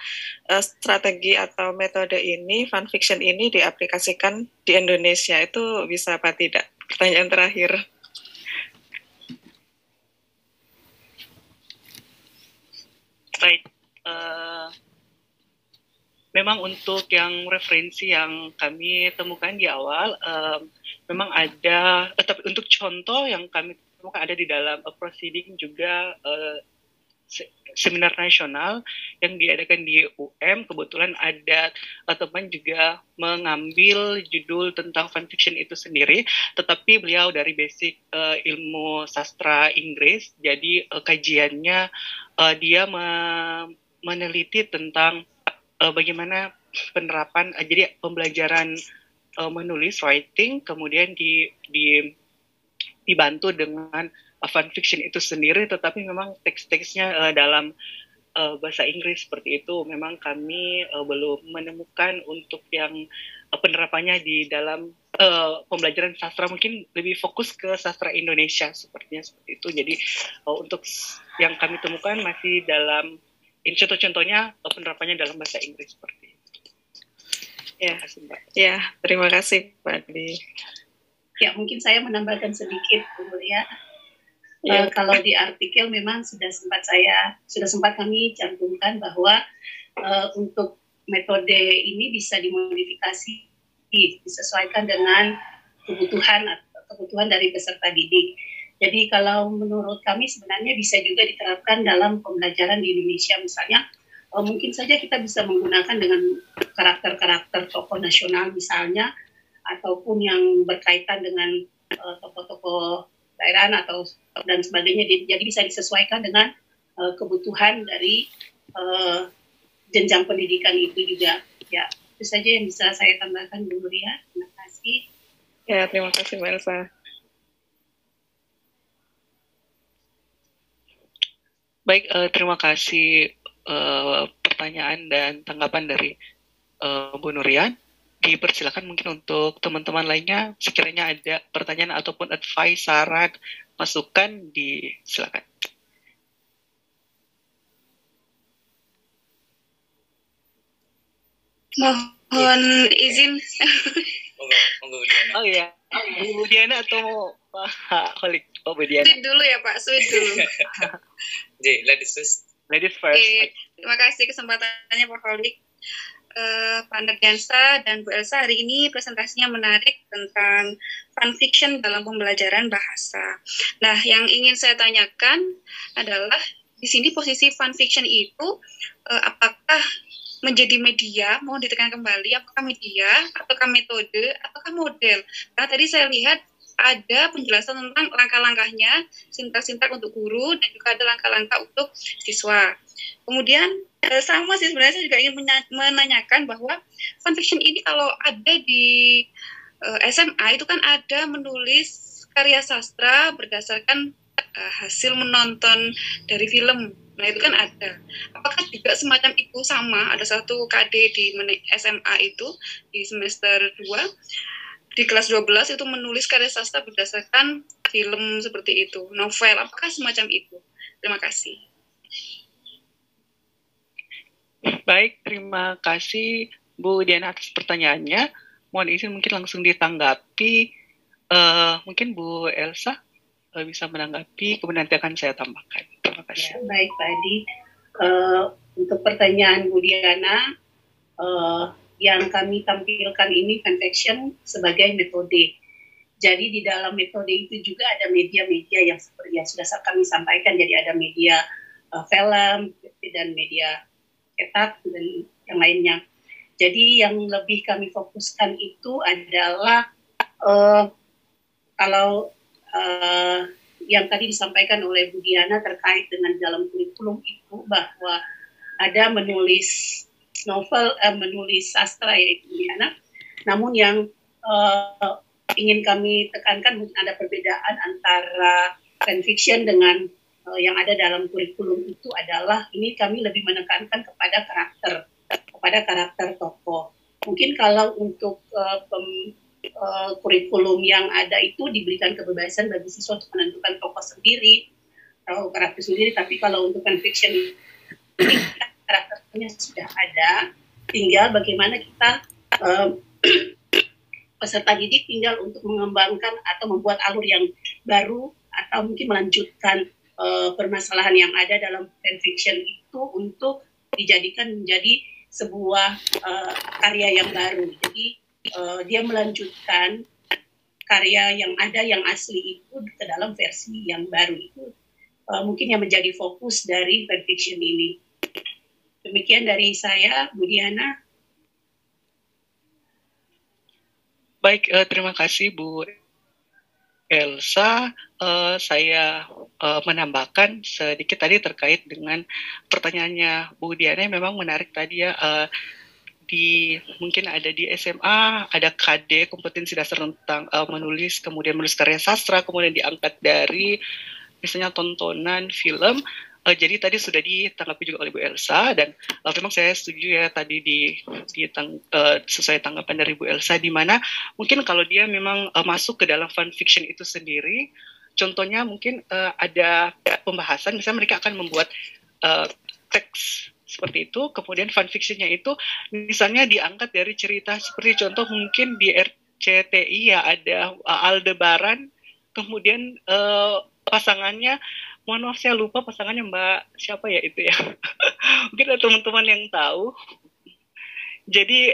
strategi atau metode ini fanfiction ini diaplikasikan di Indonesia itu bisa apa tidak? Pertanyaan terakhir. Baik. Memang untuk yang referensi yang kami temukan di awal, memang ada, tapi untuk contoh yang kami temukan ada di dalam proceeding juga seminar nasional yang diadakan di UM. Kebetulan ada teman juga mengambil judul tentang fanfiction itu sendiri, tetapi beliau dari basic ilmu sastra Inggris, jadi kajiannya dia meneliti tentang bagaimana penerapan jadi pembelajaran menulis writing kemudian dibantu dengan fanfiction itu sendiri, tetapi memang teks-teksnya dalam bahasa Inggris seperti itu. Memang kami belum menemukan untuk yang penerapannya di dalam pembelajaran sastra, mungkin lebih fokus ke sastra Indonesia sepertinya seperti itu. Jadi untuk yang kami temukan masih dalam contoh-contohnya penerapannya dalam bahasa Inggris seperti itu. Ya, terima kasih Pak Adi. Ya, mungkin saya menambahkan sedikit, Bu ya. Kalau di artikel memang sudah sempat kami cantumkan bahwa untuk metode ini bisa dimodifikasi, disesuaikan dengan kebutuhan dari peserta didik. Jadi kalau menurut kami sebenarnya bisa juga diterapkan dalam pembelajaran di Indonesia. Misalnya mungkin saja kita bisa menggunakan dengan karakter-karakter tokoh nasional misalnya, ataupun yang berkaitan dengan tokoh-tokoh daerah atau dan sebagainya. Jadi bisa disesuaikan dengan kebutuhan dari jenjang pendidikan itu juga. Ya, itu saja yang bisa saya tambahkan, Bu Nuria. Terima kasih. Ya, terima kasih Mbak Elsa. Baik, terima kasih pertanyaan dan tanggapan dari Bu Nurian. Dipersilakan mungkin untuk teman-teman lainnya, sekiranya ada pertanyaan ataupun advice, saran, masukan, silakan. Mohon izin. Monggo Diana. Oh iya, Bu Diana atau Pak Holik? Oh, Bu Diana. Sweet dulu ya Pak, sweet dulu. Ladies first. Ladies first. Oke, terima kasih kesempatannya Pak Holik. Pak Nerdiansa dan Bu Elsa, hari ini presentasinya menarik tentang fun fiction dalam pembelajaran bahasa. Nah, yang ingin saya tanyakan adalah di sini posisi fun fiction itu apakah menjadi media, mohon ditekan kembali, apakah media, ataukah metode, ataukah model? Karena tadi saya lihat ada penjelasan tentang langkah-langkahnya, sintak-sintak untuk guru, dan juga ada langkah-langkah untuk siswa. Kemudian sama sih sebenarnya saya juga ingin menanyakan bahwa fun fiction ini kalau ada di SMA itu kan ada menulis karya sastra berdasarkan hasil menonton dari film. Nah itu kan ada. Apakah juga semacam itu sama? Ada satu KD di SMA itu di semester 2 di kelas 12 itu menulis karya sastra berdasarkan film seperti itu, novel. Apakah semacam itu? Terima kasih. Baik, terima kasih Bu Diana atas pertanyaannya. Mohon izin mungkin langsung ditanggapi. Mungkin Bu Elsa bisa menanggapi, kemudian nanti akan saya tambahkan. Terima kasih. Ya, baik Pak Adi. Untuk pertanyaan Bu Diana, yang kami tampilkan ini fanfiction sebagai metode. Jadi di dalam metode itu juga ada media-media yang seperti yang sudah kami sampaikan. Jadi ada media film dan media cetak dan yang lainnya. Jadi yang lebih kami fokuskan itu adalah kalau yang tadi disampaikan oleh Bu Diana terkait dengan dalam kurikulum itu bahwa ada menulis novel, menulis sastra yaitu Bu Diana. Namun yang ingin kami tekankan ada perbedaan antara fanfiction dengan yang ada dalam kurikulum itu adalah ini kami lebih menekankan kepada karakter tokoh. Mungkin kalau untuk kurikulum yang ada itu diberikan kebebasan bagi siswa untuk menentukan tokoh sendiri atau karakter sendiri, tapi kalau untuk fanfiction ini karakternya sudah ada, tinggal bagaimana kita peserta didik tinggal untuk mengembangkan atau membuat alur yang baru atau mungkin melanjutkan permasalahan yang ada dalam fanfiction itu untuk dijadikan menjadi sebuah karya yang baru. Jadi dia melanjutkan karya yang ada yang asli itu ke dalam versi yang baru itu mungkin yang menjadi fokus dari fanfiction ini. Demikian dari saya, Bu Diana. Baik, terima kasih Bu Elsa. Saya menambahkan sedikit tadi terkait dengan pertanyaannya Bu Diana yang memang menarik tadi ya. Mungkin ada di SMA, ada KD kompetensi dasar tentang menulis, kemudian menulis karya sastra, kemudian diangkat dari misalnya tontonan film. Jadi tadi sudah ditanggapi juga oleh Bu Elsa dan memang saya setuju ya tadi sesuai tanggapan dari Bu Elsa, di mana mungkin kalau dia memang masuk ke dalam fun fiction itu sendiri, contohnya mungkin ada pembahasan, misalnya mereka akan membuat teks seperti itu, kemudian fun fiction-nya itu misalnya diangkat dari cerita seperti contoh mungkin di RCTI ya ada Aldebaran, kemudian pasangannya, mohon maaf saya lupa pasangannya Mbak siapa ya itu ya. Mungkin ada teman-teman yang tahu. Jadi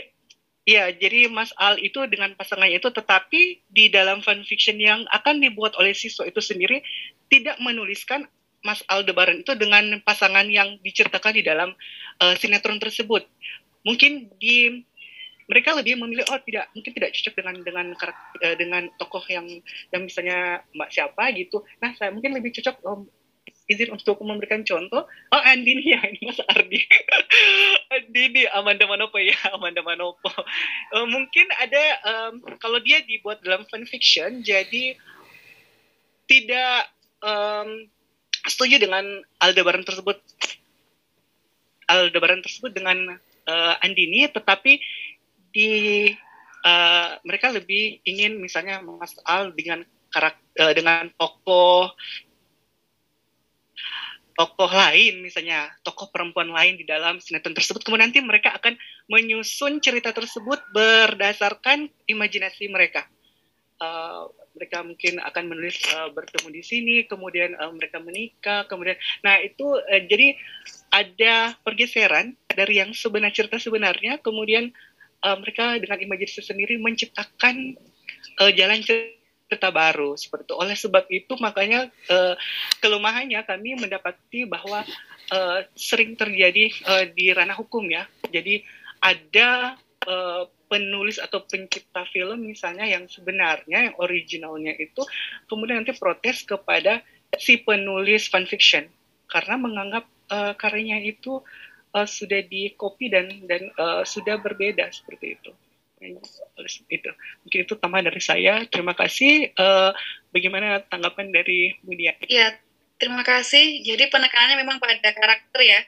ya, jadi Mas Al itu dengan pasangannya itu, tetapi di dalam fanfiction yang akan dibuat oleh siswa itu sendiri tidak menuliskan Mas Aldebaran itu dengan pasangan yang diceritakan di dalam sinetron tersebut. Mungkin mereka lebih memilih mungkin tidak cocok dengan tokoh yang misalnya Mbak siapa gitu. Nah, saya mungkin lebih cocok izin untuk memberikan contoh. Andini ya, ini Mas Ardi. Andini, Amanda Manopo ya, Amanda Manopo. Mungkin ada kalau dia dibuat dalam fanfiction, jadi tidak setuju dengan Aldebaran tersebut dengan Andini, tetapi mereka lebih ingin misalnya Mas Al dengan dengan tokoh lain, misalnya tokoh perempuan lain di dalam sinetron tersebut. Kemudian nanti mereka akan menyusun cerita tersebut berdasarkan imajinasi mereka. Mereka mungkin akan menulis bertemu di sini, kemudian mereka menikah, kemudian, nah itu jadi ada pergeseran dari yang cerita sebenarnya, kemudian mereka dengan imajinasi sendiri menciptakan jalan cerita baru seperti itu. Oleh sebab itu makanya kelemahannya kami mendapati bahwa sering terjadi di ranah hukum ya. Jadi ada penulis atau pencipta film misalnya yang sebenarnya yang originalnya itu kemudian nanti protes kepada si penulis fanfiction karena menganggap karyanya itu sudah di-copy dan sudah berbeda seperti itu. Mungkin itu tambahan dari saya. Terima kasih. Bagaimana tanggapan dari Bu Dia? Ya, terima kasih. Jadi penekanannya memang pada karakter ya.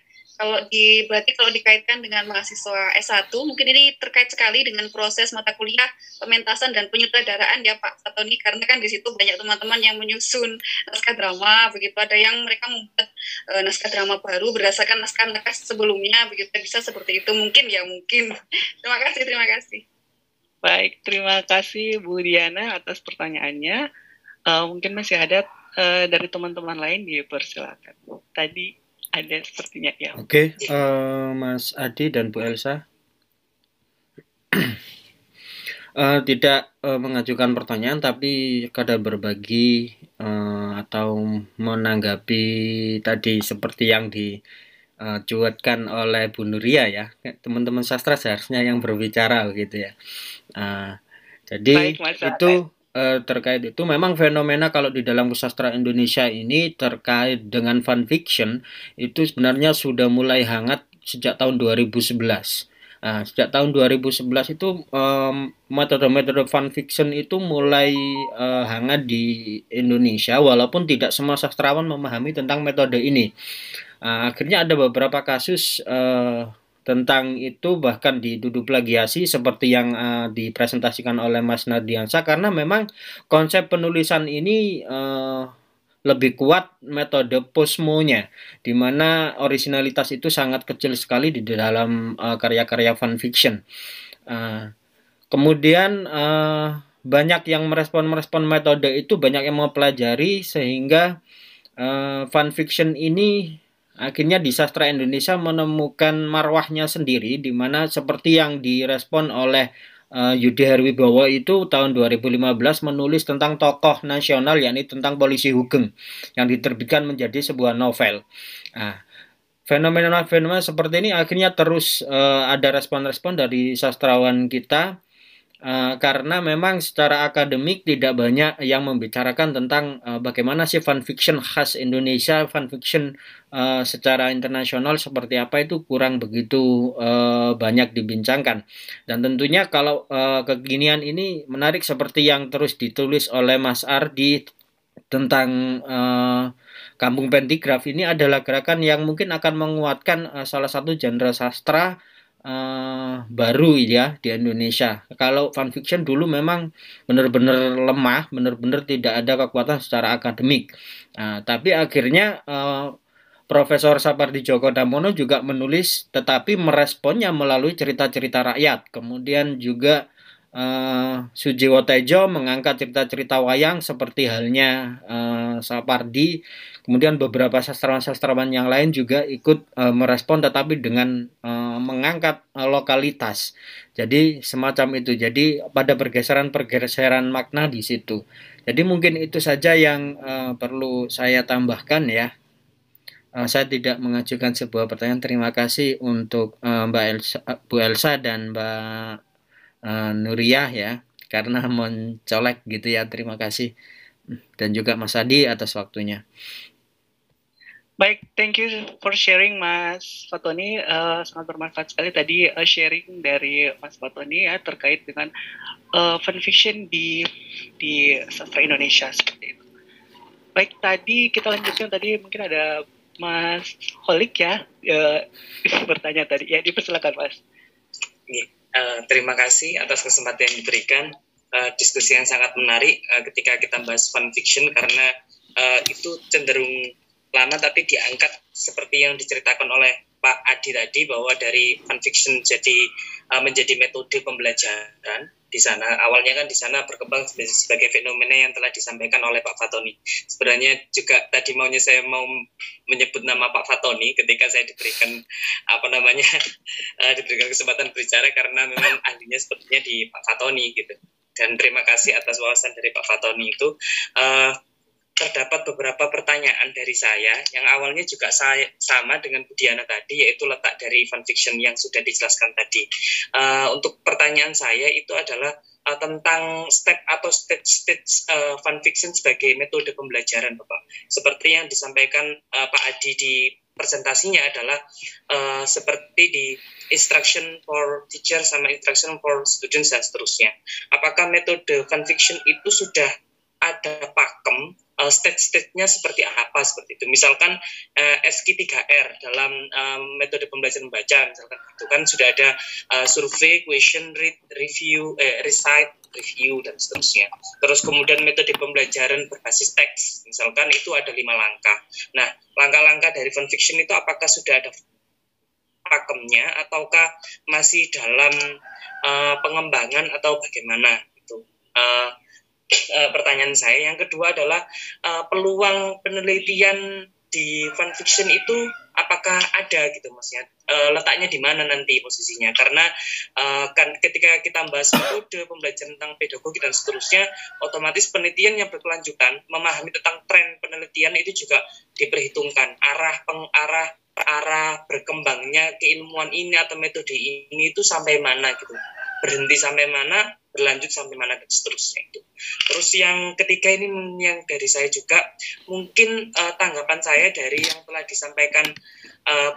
Berarti kalau dikaitkan dengan mahasiswa S1, mungkin ini terkait sekali dengan proses mata kuliah pementasan dan penyutradaraan ya Pak Fatoni, karena kan di situ banyak teman-teman yang menyusun naskah drama, begitu ada yang mereka membuat naskah drama baru berdasarkan naskah-naskah sebelumnya, begitu bisa seperti itu mungkin. Terima kasih. Baik, terima kasih Bu Diana atas pertanyaannya. Mungkin masih ada dari teman-teman lain, dipersilakan. Tadi ada sepertinya ya. Oke, Mas Adi dan Bu Elsa tidak mengajukan pertanyaan, tapi kadang berbagi atau menanggapi tadi seperti yang dicuatkan oleh Bu Nuria ya. Teman-teman sastra seharusnya yang berbicara gitu ya. Jadi baik, itu terkait itu memang fenomena kalau di dalam sastra Indonesia ini terkait dengan fanfiction itu sebenarnya sudah mulai hangat sejak tahun 2011. Sejak tahun 2011 itu metode-metode fanfiction itu mulai hangat di Indonesia, walaupun tidak semua sastrawan memahami tentang metode ini. Akhirnya ada beberapa kasus tentang itu bahkan dituduh plagiasi seperti yang dipresentasikan oleh Mas Nardiansa, karena memang konsep penulisan ini lebih kuat metode postmonya, di mana originalitas itu sangat kecil sekali di dalam karya-karya fanfiction. Kemudian banyak yang merespon metode itu, banyak yang mempelajari, sehingga fanfiction ini akhirnya di sastra Indonesia menemukan marwahnya sendiri, di mana seperti yang direspon oleh Yudi Herwibowo itu tahun 2015 menulis tentang tokoh nasional, yakni tentang Polisi Hugeng, yang diterbitkan menjadi sebuah novel. Fenomena seperti ini akhirnya terus ada respon-respon dari sastrawan kita, karena memang secara akademik tidak banyak yang membicarakan tentang bagaimana sih fanfiction khas Indonesia, fanfiction secara internasional seperti apa, itu kurang begitu banyak dibincangkan. Dan tentunya kalau kekinian ini menarik seperti yang terus ditulis oleh Mas Ardi tentang Kampung Pentigraf, ini adalah gerakan yang mungkin akan menguatkan salah satu genre sastra baru ya di Indonesia. Kalau fanfiction dulu memang benar-benar lemah, benar-benar tidak ada kekuatan secara akademik. Tapi akhirnya Profesor Sapardi Djoko Damono juga menulis, tetapi meresponnya melalui cerita-cerita rakyat. Kemudian juga Sujiwo Tejo mengangkat cerita-cerita wayang seperti halnya Sapardi. Kemudian beberapa sastrawan-sastrawan yang lain juga ikut merespon, tetapi dengan mengangkat lokalitas. Jadi semacam itu. Jadi pada pergeseran-pergeseran makna di situ. Jadi mungkin itu saja yang perlu saya tambahkan ya. Saya tidak mengajukan sebuah pertanyaan. Terima kasih untuk Bu Elsa dan Mbak Nuriyah ya, karena mencolek gitu ya. Terima kasih. Dan juga Mas Adi atas waktunya. Baik, thank you for sharing Mas Fatoni. Sangat bermanfaat sekali tadi sharing dari Mas Fatoni ya terkait dengan fanfiction di sastra Indonesia seperti itu. Baik, tadi kita lanjutkan, tadi mungkin ada Mas Holik ya bertanya tadi. Ya, dipersilakan Mas. Terima kasih atas kesempatan yang diberikan. Diskusi yang sangat menarik ketika kita bahas fanfiction, karena itu cenderung lama tapi diangkat seperti yang diceritakan oleh Pak Adi tadi, bahwa dari fanfiction menjadi metode pembelajaran di sana. Awalnya kan di sana berkembang sebagai fenomena yang telah disampaikan oleh Pak Fatoni. Sebenarnya juga tadi saya mau menyebut nama Pak Fatoni ketika saya diberikan diberikan kesempatan berbicara, karena memang ahlinya sepertinya di Pak Fatoni gitu. Dan terima kasih atas wawasan dari Pak Fatoni itu. Terdapat beberapa pertanyaan dari saya yang awalnya juga sama dengan Bu Diana tadi, yaitu letak dari fanfiction yang sudah dijelaskan tadi. Untuk pertanyaan saya itu adalah tentang step atau stage fanfiction sebagai metode pembelajaran, Bapak. Seperti yang disampaikan Pak Adi di presentasinya adalah seperti di instruction for teacher sama instruction for students dan seterusnya. Apakah metode fanfiction itu sudah ada pakem, stage-stage-nya seperti apa, seperti itu. Misalkan SQ3R dalam metode pembelajaran membaca, misalkan itu kan sudah ada survei, question, read, review, recite, review, dan seterusnya. Terus kemudian metode pembelajaran berbasis teks, misalkan itu ada 5 langkah. Nah, langkah-langkah dari fanfiction itu apakah sudah ada pakemnya ataukah masih dalam pengembangan atau bagaimana? Itu pertanyaan saya. Yang kedua adalah peluang penelitian di fanfiction itu apakah ada gitu Mas ya? Letaknya di mana nanti posisinya? Karena kan ketika kita bahas metode pembelajaran tentang pedagogi dan seterusnya, otomatis penelitian yang berkelanjutan, memahami tentang tren penelitian itu juga diperhitungkan. Arah berkembangnya keilmuan ini atau metode ini itu sampai mana gitu. Berhenti sampai mana, berlanjut sampai mana, dan seterusnya itu. Terus yang ketiga ini yang dari saya juga, mungkin tanggapan saya dari yang telah disampaikan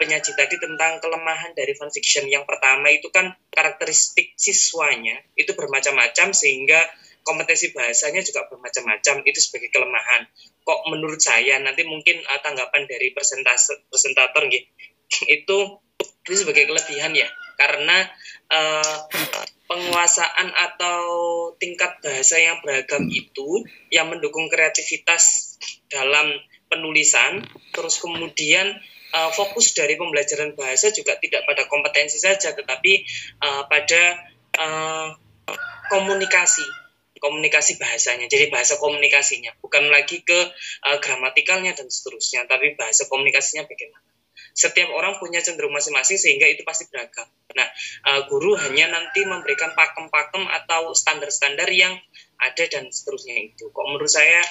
penyaji tadi tentang kelemahan dari fanfiction. Yang pertama itu kan karakteristik siswanya itu bermacam-macam, sehingga kompetensi bahasanya juga bermacam-macam, itu sebagai kelemahan. Kok menurut saya, nanti mungkin tanggapan dari presentator gitu, itu sebagai kelebihan ya, karena penguasaan atau tingkat bahasa yang beragam itu yang mendukung kreativitas dalam penulisan. Terus kemudian fokus dari pembelajaran bahasa juga tidak pada kompetensi saja, tetapi pada komunikasi bahasanya. Jadi bahasa komunikasinya, bukan lagi ke gramatikalnya dan seterusnya, tapi bahasa komunikasinya bagaimana. Setiap orang punya cenderung masing-masing, sehingga itu pasti beragam. Nah, guru hanya nanti memberikan pakem-pakem atau standar-standar yang ada dan seterusnya itu. Kok menurut saya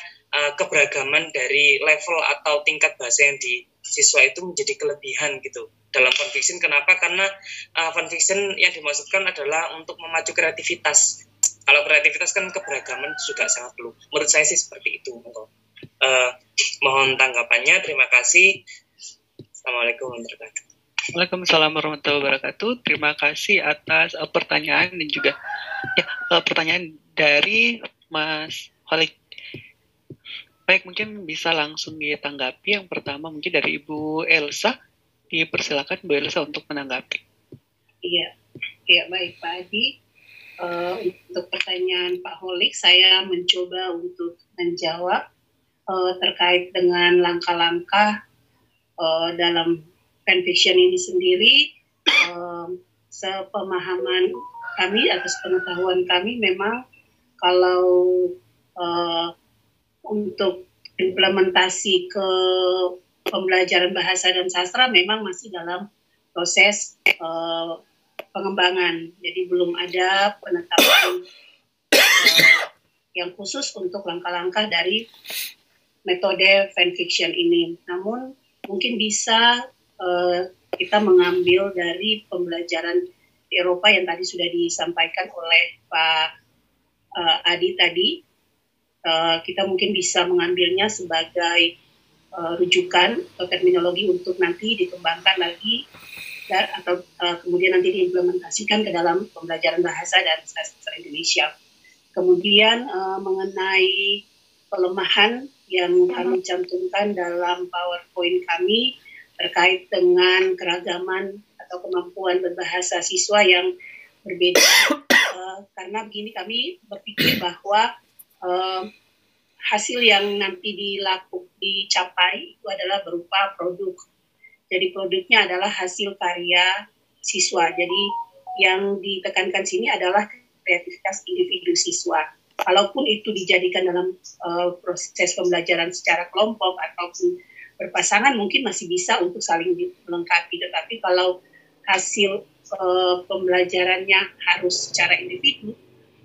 keberagaman dari level atau tingkat bahasa yang di siswa itu menjadi kelebihan gitu dalam fanfiction. Kenapa? Karena fanfiction yang dimaksudkan adalah untuk memacu kreativitas. Kalau kreativitas kan keberagaman juga sangat perlu. Menurut saya sih seperti itu. Mohon tanggapannya. Terima kasih. Assalamualaikum warahmatullahi wabarakatuh. Waalaikumsalam warahmatullahi wabarakatuh. Terima kasih atas pertanyaan dan juga pertanyaan dari Mas Holik. Baik, mungkin bisa langsung ditanggapi. Yang pertama mungkin dari Ibu Elsa. Dipersilakan Bu Elsa untuk menanggapi. Iya, baik Pak Adi. Untuk pertanyaan Pak Holik, saya mencoba untuk menjawab terkait dengan langkah-langkah dalam fanfiction ini sendiri. Sepemahaman kami, atas pengetahuan kami, memang kalau untuk implementasi ke pembelajaran bahasa dan sastra memang masih dalam proses pengembangan. Jadi belum ada penetapan yang khusus untuk langkah-langkah dari metode fanfiction ini. Namun mungkin bisa kita mengambil dari pembelajaran di Eropa yang tadi sudah disampaikan oleh Pak Adi tadi. Kita mungkin bisa mengambilnya sebagai rujukan atau terminologi untuk nanti dikembangkan lagi atau kemudian nanti diimplementasikan ke dalam pembelajaran bahasa dan sastra Indonesia. Kemudian mengenai pelemahan yang kami cantumkan dalam PowerPoint kami terkait dengan keragaman atau kemampuan berbahasa siswa yang berbeda. Karena begini, kami berpikir bahwa hasil yang nanti dicapai itu adalah berupa produk. Jadi produknya adalah hasil karya siswa. Jadi yang ditekankan sini adalah kreativitas individu siswa. Kalaupun itu dijadikan dalam proses pembelajaran secara kelompok ataupun berpasangan, mungkin masih bisa untuk saling melengkapi. Tetapi kalau hasil pembelajarannya harus secara individu,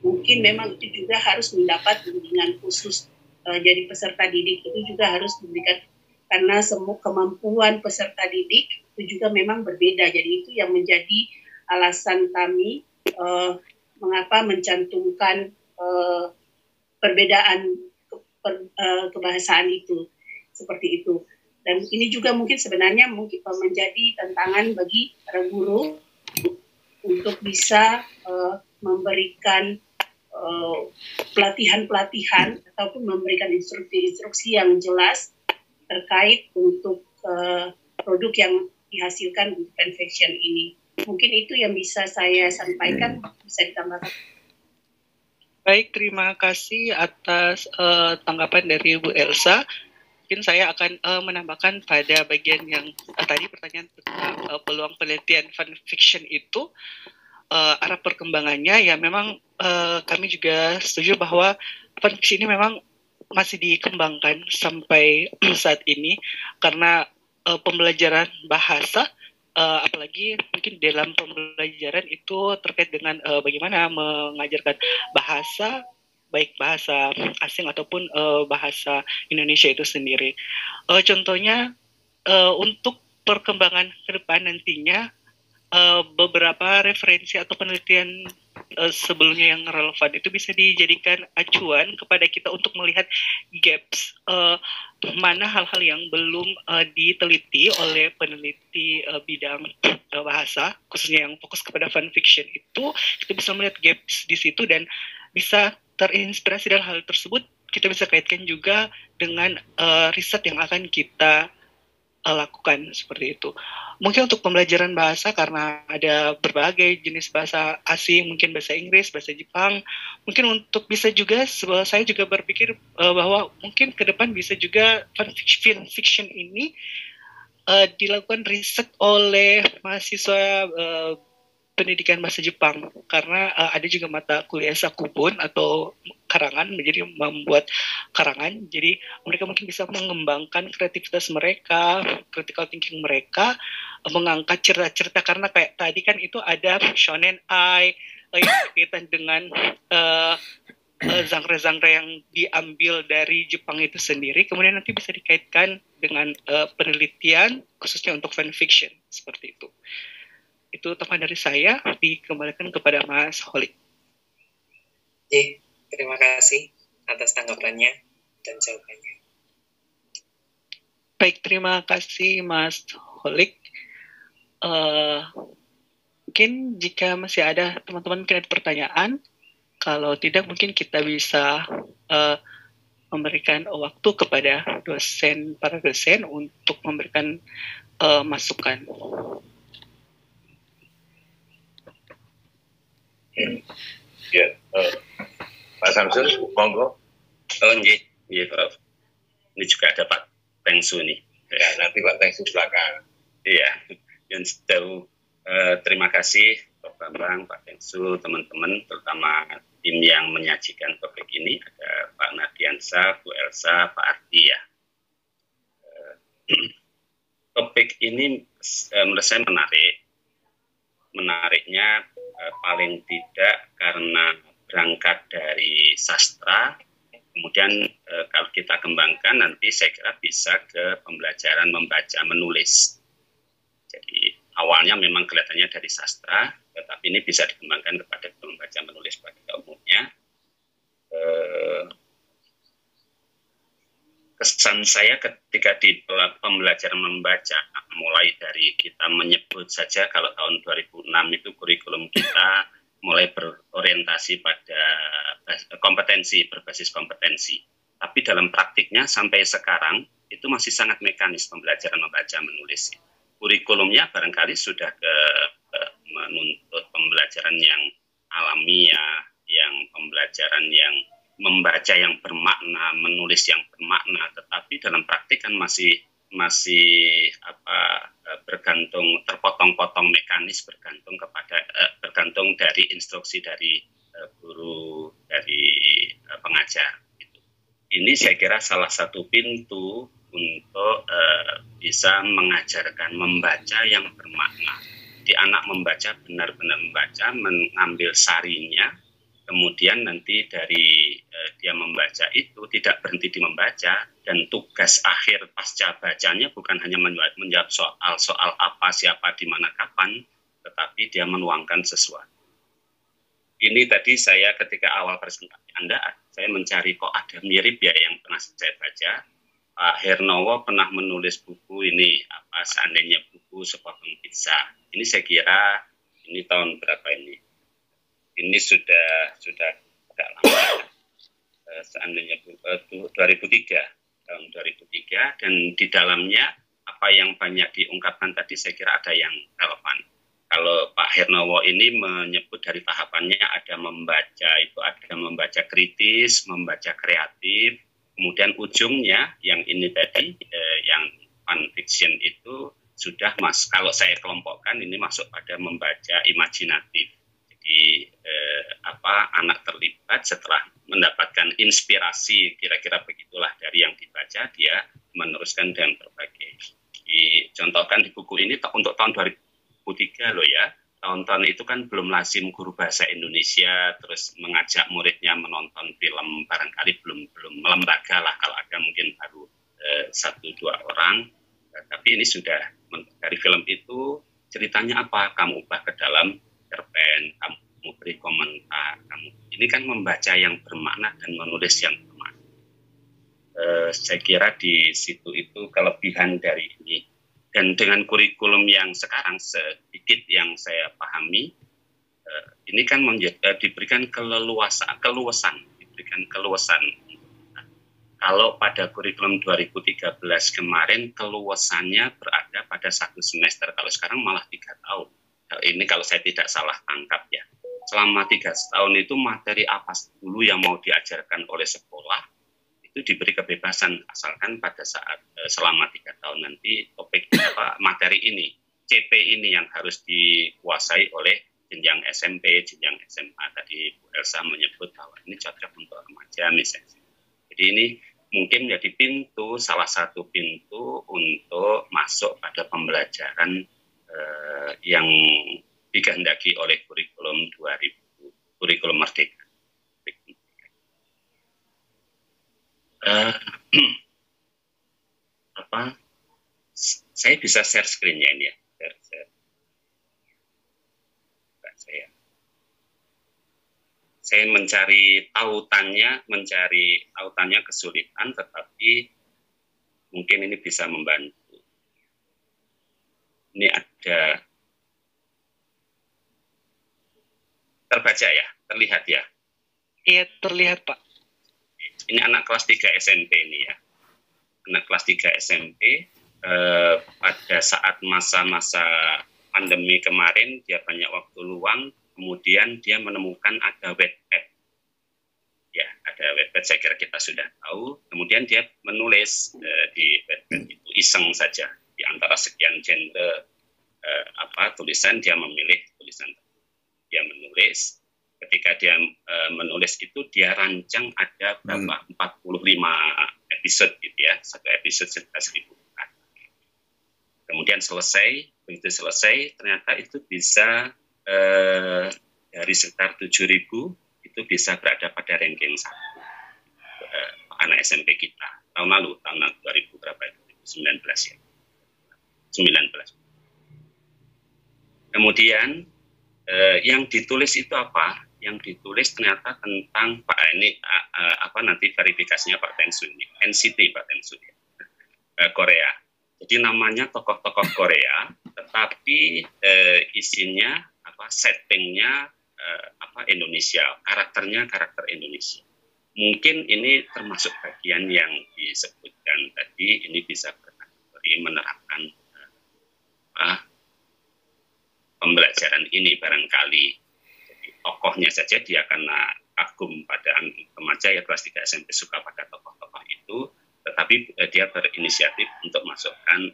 mungkin memang itu juga harus mendapat bimbingan khusus. Jadi peserta didik itu juga harus diberikan, karena semua kemampuan peserta didik itu juga memang berbeda. Jadi itu yang menjadi alasan kami mengapa mencantumkan perbedaan kebahasaan itu seperti itu. Dan ini juga mungkin sebenarnya menjadi tantangan bagi para guru untuk bisa memberikan pelatihan-pelatihan ataupun memberikan instruksi-instruksi yang jelas terkait untuk produk yang dihasilkan untuk fanfiction ini. Mungkin itu yang bisa saya sampaikan, bisa ditambahkan. Baik, terima kasih atas tanggapan dari Bu Elsa. Mungkin saya akan menambahkan pada bagian yang tadi pertanyaan tentang peluang penelitian fanfiction itu, arah perkembangannya ya memang kami juga setuju bahwa fanfiction ini memang masih dikembangkan sampai saat ini, karena pembelajaran bahasa apalagi mungkin dalam pembelajaran itu terkait dengan bagaimana mengajarkan bahasa, baik bahasa asing ataupun bahasa Indonesia itu sendiri. Contohnya untuk perkembangan ke depan nantinya, beberapa referensi atau penelitian sebelumnya yang relevan itu bisa dijadikan acuan kepada kita untuk melihat gaps, mana hal-hal yang belum diteliti oleh peneliti bidang bahasa, khususnya yang fokus kepada fanfiction itu, kita bisa melihat gaps di situ dan bisa terinspirasi dari hal tersebut. Kita bisa kaitkan juga dengan riset yang akan kita lakukan seperti itu. Mungkin untuk pembelajaran bahasa, karena ada berbagai jenis bahasa asing, mungkin bahasa Inggris, bahasa Jepang, mungkin untuk bisa juga, saya juga berpikir bahwa mungkin ke depan bisa juga fanfiction ini dilakukan riset oleh mahasiswa pendidikan bahasa Jepang, karena ada juga mata kuliah sakubun atau karangan, menjadi membuat karangan. Jadi mereka mungkin bisa mengembangkan kreativitas mereka, critical thinking mereka, mengangkat cerita-cerita, karena kayak tadi kan itu ada shonen ai yang berkaitan dengan genre-genre yang diambil dari Jepang itu sendiri, kemudian nanti bisa dikaitkan dengan penelitian khususnya untuk fanfiction seperti itu. Itu tambahan dari saya, dikembalikan kepada Mas Holik. Oke, terima kasih atas tanggapannya dan jawabannya. Baik, terima kasih Mas Holik. Mungkin jika masih ada teman-teman mungkin ada pertanyaan, kalau tidak mungkin kita bisa memberikan waktu kepada para dosen untuk memberikan masukan. Ya, Pak Samsul, monggo. Oh, iya, Prof. Ini juga ada Pak Tengsu nih. Ya, nanti Pak Tengsu belakang. Iya, yang jauh terima kasih Prof. Prof. Bambang, Pak Tengsu, teman-teman, terutama tim yang menyajikan topik ini, ada Pak Nadiansa, Bu Elsa, Pak Ardi ya. Topik ini menurut saya menarik. Menariknya paling tidak karena berangkat dari sastra, kemudian kalau kita kembangkan nanti saya kira bisa ke pembelajaran membaca menulis. Jadi awalnya memang kelihatannya dari sastra, tetapi ini bisa dikembangkan kepada membaca menulis pada umumnya. Kesan saya ketika di pembelajaran membaca, mulai dari kita menyebut saja kalau tahun 2006 itu kurikulum kita mulai berorientasi pada kompetensi, berbasis kompetensi. Tapi dalam praktiknya sampai sekarang itu masih sangat mekanis pembelajaran membaca menulis. Kurikulumnya barangkali sudah menuntut pembelajaran yang alamiah, yang pembelajaran yang membaca yang bermakna, menulis yang bermakna, tetapi dalam praktik kan masih bergantung, terpotong-potong mekanis, bergantung dari instruksi dari guru, dari pengajar. Gitu. Ini saya kira salah satu pintu untuk bisa mengajarkan membaca yang bermakna. Di anak membaca, benar-benar membaca, mengambil sarinya, kemudian nanti dari dia membaca itu tidak berhenti di membaca, dan tugas akhir pasca bacanya bukan hanya menjawab soal apa, siapa, di mana, kapan, tetapi dia menuangkan sesuatu. Ini tadi saya ketika awal presentasi Anda, saya mencari kok ada mirip ya yang pernah saya baca. Pak Hernowo pernah menulis buku ini, seandainya buku sepotong pizza. Ini saya kira ini tahun berapa ini? Ini sudah agak lama, seandainya 2003, tahun 2003, dan di dalamnya apa yang banyak diungkapkan tadi saya kira ada yang relevan. Kalau Pak Hernowo ini menyebut dari tahapannya ada membaca, itu ada membaca kritis, membaca kreatif, kemudian ujungnya yang ini tadi, yang fun fiction itu sudah kalau saya kelompokkan ini masuk pada membaca imajinatif. Jadi anak terlibat setelah mendapatkan inspirasi, kira-kira begitulah dari yang dibaca, dia meneruskan dengan berbagai. Dicontohkan di buku ini untuk tahun 2003 loh ya. Tahun-tahun itu kan belum lazim guru bahasa Indonesia terus mengajak muridnya menonton film, barangkali belum melembaga lah, kalau ada mungkin baru 1-2 orang. Tapi ini sudah dari film itu ceritanya apa, kamu ubah ke dalam cerpen, kamu beri komentar, ini kan membaca yang bermakna dan menulis yang bermakna. Saya kira di situ itu kelebihan dari ini. Dan dengan kurikulum yang sekarang sedikit yang saya pahami, ini kan diberikan keluasan. Kalau pada kurikulum 2013 kemarin keluasannya berada pada 1 semester, kalau sekarang malah 3 tahun. Ini kalau saya tidak salah tangkap ya. Selama 3 tahun itu materi apa dulu yang mau diajarkan oleh sekolah itu diberi kebebasan, asalkan pada saat selama 3 tahun nanti topik materi ini, CP ini yang harus dikuasai oleh jenjang SMP, jenjang SMA. Tadi Bu Elsa menyebut bahwa ini cocok untuk remaja misalnya. Jadi ini mungkin menjadi salah satu pintu untuk masuk pada pembelajaran yang dikehendaki oleh kurikulum 2000, kurikulum Merdeka. Saya bisa share screen-nya ini ya. Saya mencari tautannya kesulitan, tetapi mungkin ini bisa membantu. Ini ada terbaca ya, terlihat ya? Iya, terlihat Pak. Ini anak kelas 3 SMP ini ya. Anak kelas 3 SMP pada saat masa-masa pandemi kemarin dia banyak waktu luang, kemudian dia menemukan ada Wattpad. Ya, ada Wattpad, saya kira kita sudah tahu. Kemudian dia menulis di Wattpad itu iseng saja. Di antara sekian genre tulisan dia memilih tulisan. dia menulis. Ketika dia menulis itu dia rancang ada berapa 45 episode gitu ya, satu episode 11.000 kata. Kemudian begitu selesai ternyata itu bisa dari sekitar 7.000 itu bisa berada pada ranking 1 anak SMP kita tahun lalu, tahun 2000 berapa itu 19 ya, 19. Kemudian yang ditulis itu apa? Yang ditulis ternyata tentang Pak ini nanti verifikasinya Pak Tensu ini, NCT Pak Tensu ya, Korea. Jadi namanya tokoh-tokoh Korea, tetapi isinya settingnya Indonesia, karakternya karakter Indonesia. Mungkin ini termasuk bagian yang disebutkan tadi, ini bisa berkategori menerapkan pembelajaran ini barangkali. Jadi tokohnya saja dia karena kagum pada remaja ya kelas 3 SMP suka pada tokoh-tokoh itu, tetapi dia berinisiatif untuk masukkan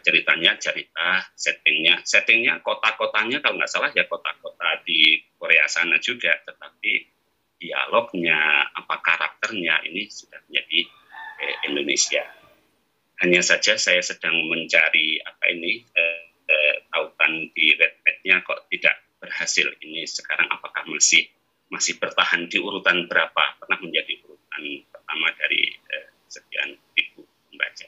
ceritanya, cerita, settingnya kota-kotanya kalau nggak salah ya kota-kota di Korea sana juga, tetapi dialognya, karakternya ini sudah menjadi Indonesia. Hanya saja saya sedang mencari tautan di Wattpad-nya kok tidak berhasil. Ini sekarang apakah masih bertahan di urutan berapa? Pernah menjadi urutan pertama dari sekian ribu pembaca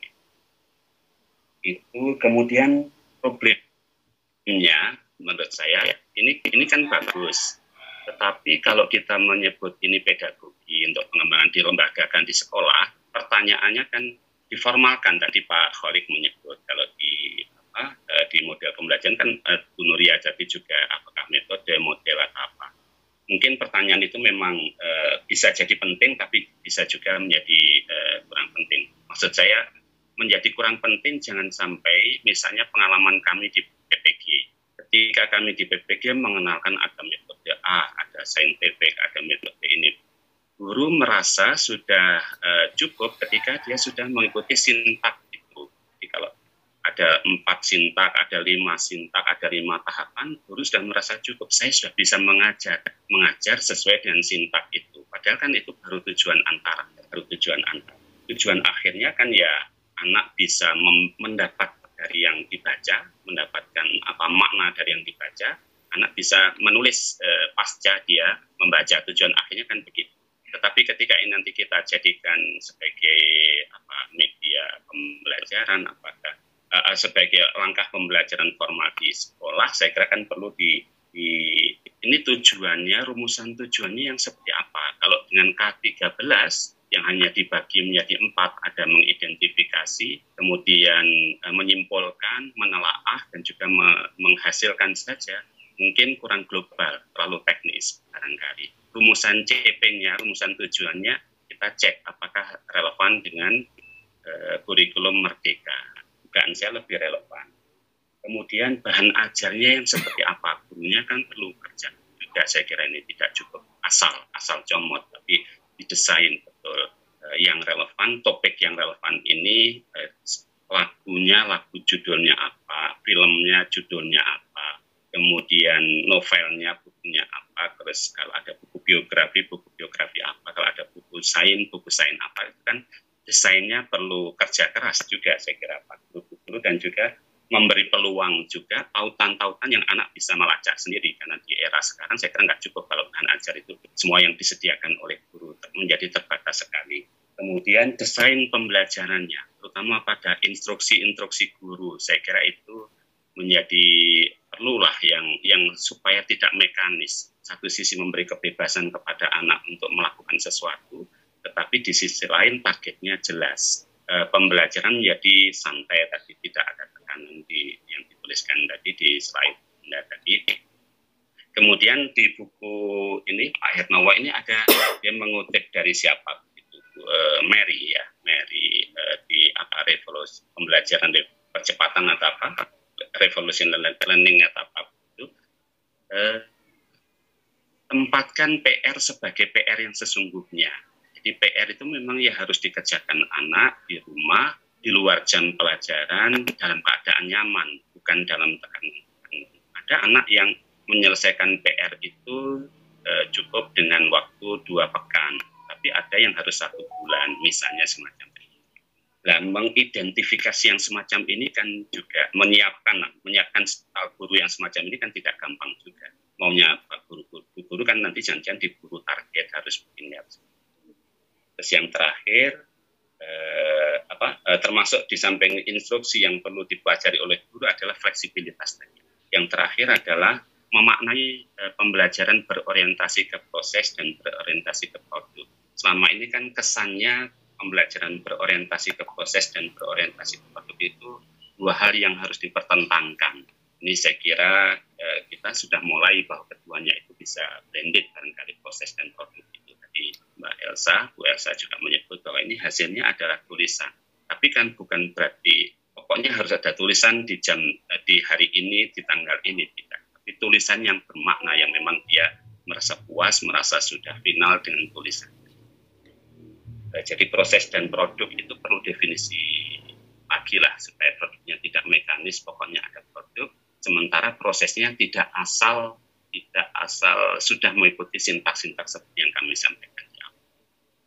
itu. Kemudian problemnya menurut saya ini kan bagus. Tetapi kalau kita menyebut ini pedagogi untuk pengembangan dilembagakan di sekolah, pertanyaannya kan diformalkan. Tadi Pak Kholik menyebut kalau di model pembelajaran kan Bu Nuria jadi juga apakah metode, model atau apa. Mungkin pertanyaan itu memang bisa jadi penting, tapi bisa juga menjadi kurang penting. Maksud saya menjadi kurang penting jangan sampai misalnya pengalaman kami di PPG. Ketika kami di PPG mengenalkan ada metode A, ada saintifik, ada metode ini. Guru merasa sudah cukup ketika dia sudah mengikuti sintak itu. Jadi kalau ada 4 sintak, ada 5 sintak, ada 5 tahapan, guru sudah merasa cukup. Saya sudah bisa mengajar sesuai dengan sintak itu. Padahal kan itu baru tujuan antara. Tujuan akhirnya kan ya anak bisa mendapat dari yang dibaca, mendapatkan makna dari yang dibaca, anak bisa menulis pasca dia membaca. Tujuan akhirnya kan begitu. Tetapi ketika ini nanti kita jadikan sebagai media pembelajaran, apakah sebagai langkah pembelajaran formal di sekolah, saya kira kan perlu ini tujuannya, rumusan tujuannya yang seperti apa. Kalau dengan K13 yang hanya dibagi menjadi 4, ada mengidentifikasi, kemudian menyimpulkan, menelaah, dan juga menghasilkan saja, mungkin kurang global, terlalu teknis barangkali. Rumusan CP-nya, rumusan tujuannya, kita cek apakah relevan dengan kurikulum Merdeka. Dugaan saya lebih relevan. Kemudian bahan ajarnya yang seperti apa, gurunya kan perlu kerja juga. Saya kira ini tidak cukup asal comot, tapi didesain betul yang relevan, topik yang relevan ini, lagu judulnya apa, filmnya judulnya apa, kemudian novelnya, bukunya apa, terus kalau ada buku biografi apa, kalau ada buku sains apa, itu kan desainnya perlu kerja keras juga saya kira Pak guru dan juga memberi peluang juga tautan-tautan yang anak bisa melacak sendiri, karena di era sekarang saya kira nggak cukup kalau bahan ajar itu semua yang disediakan oleh guru menjadi terbatas sekali. Kemudian desain pembelajarannya, terutama pada instruksi guru, saya kira itu menjadi perlulah yang supaya tidak mekanis. Satu sisi memberi kebebasan kepada anak untuk melakukan sesuatu, tetapi di sisi lain targetnya jelas. Pembelajaran menjadi santai tadi, tidak ada tekanan yang dituliskan tadi di slide tadi. Kemudian di buku ini Pak Hernawa ini ada dia mengutip dari siapa itu Mary di revolusi pembelajaran percepatan atau apa revolution learning atau apa itu tempatkan PR sebagai PR yang sesungguhnya. Jadi PR itu memang ya harus dikerjakan anak di rumah, di luar jam pelajaran, dalam keadaan nyaman, bukan dalam tekanan. Ada anak yang menyelesaikan PR itu cukup dengan waktu 2 pekan, tapi ada yang harus 1 bulan, misalnya semacam itu. Nah, mengidentifikasi yang semacam ini kan juga menyiapkan guru yang semacam ini kan tidak gampang juga. Maunya guru kan nanti jangan-jangan diburu target harus begini. Terus yang terakhir, termasuk di samping instruksi yang perlu dipelajari oleh guru adalah fleksibilitas tadi. Yang terakhir adalah memaknai pembelajaran berorientasi ke proses dan berorientasi ke produk. Selama ini kan kesannya pembelajaran berorientasi ke proses dan berorientasi ke produk itu 2 hal yang harus dipertentangkan. Ini saya kira kita sudah mulai bahwa keduanya itu bisa blended barangkali proses dan produk itu. Tadi Mbak Elsa, Bu Elsa juga menyebut bahwa ini hasilnya adalah tulisan. Tapi kan bukan berarti pokoknya harus ada tulisan di hari ini, di tanggal ini, tidak. Tapi tulisan yang bermakna, yang memang dia merasa puas, merasa sudah final dengan tulisan. Jadi proses dan produk itu perlu definisi lagi lah, supaya produknya tidak mekanis, pokoknya ada produk. Sementara prosesnya tidak asal sudah mengikuti sintaks-sintaks seperti yang kami sampaikan.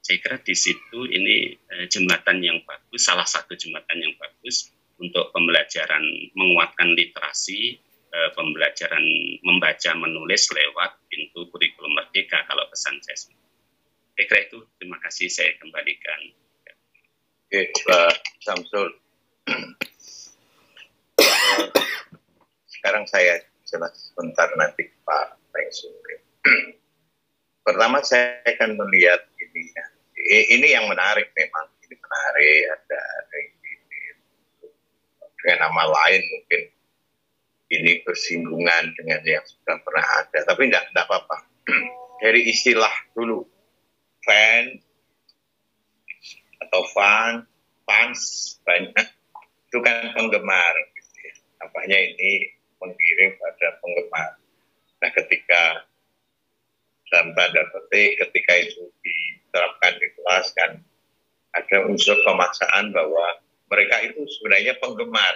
Saya kira di situ ini jembatan yang bagus, salah satu jembatan yang bagus untuk pembelajaran menguatkan literasi, pembelajaran membaca menulis lewat pintu kurikulum merdeka kalau pesan saya. Saya kira itu, terima kasih, saya kembalikan. Oke, Pak Samsul. Sekarang saya jelas sebentar nanti Pak Pengsul. Pertama saya akan melihat ini yang menarik memang, ini menarik, ada ini dengan nama lain mungkin ini bersinggungan dengan yang sudah pernah ada, tapi tidak apa-apa. Dari istilah dulu, fan atau fans banyak, itu kan penggemar. Nampaknya ini mengirim pada penggemar. Nah, ketika dalam tanda petik, ketika itu diterapkan di kelas kan ada unsur pemaksaan bahwa mereka itu sebenarnya penggemar,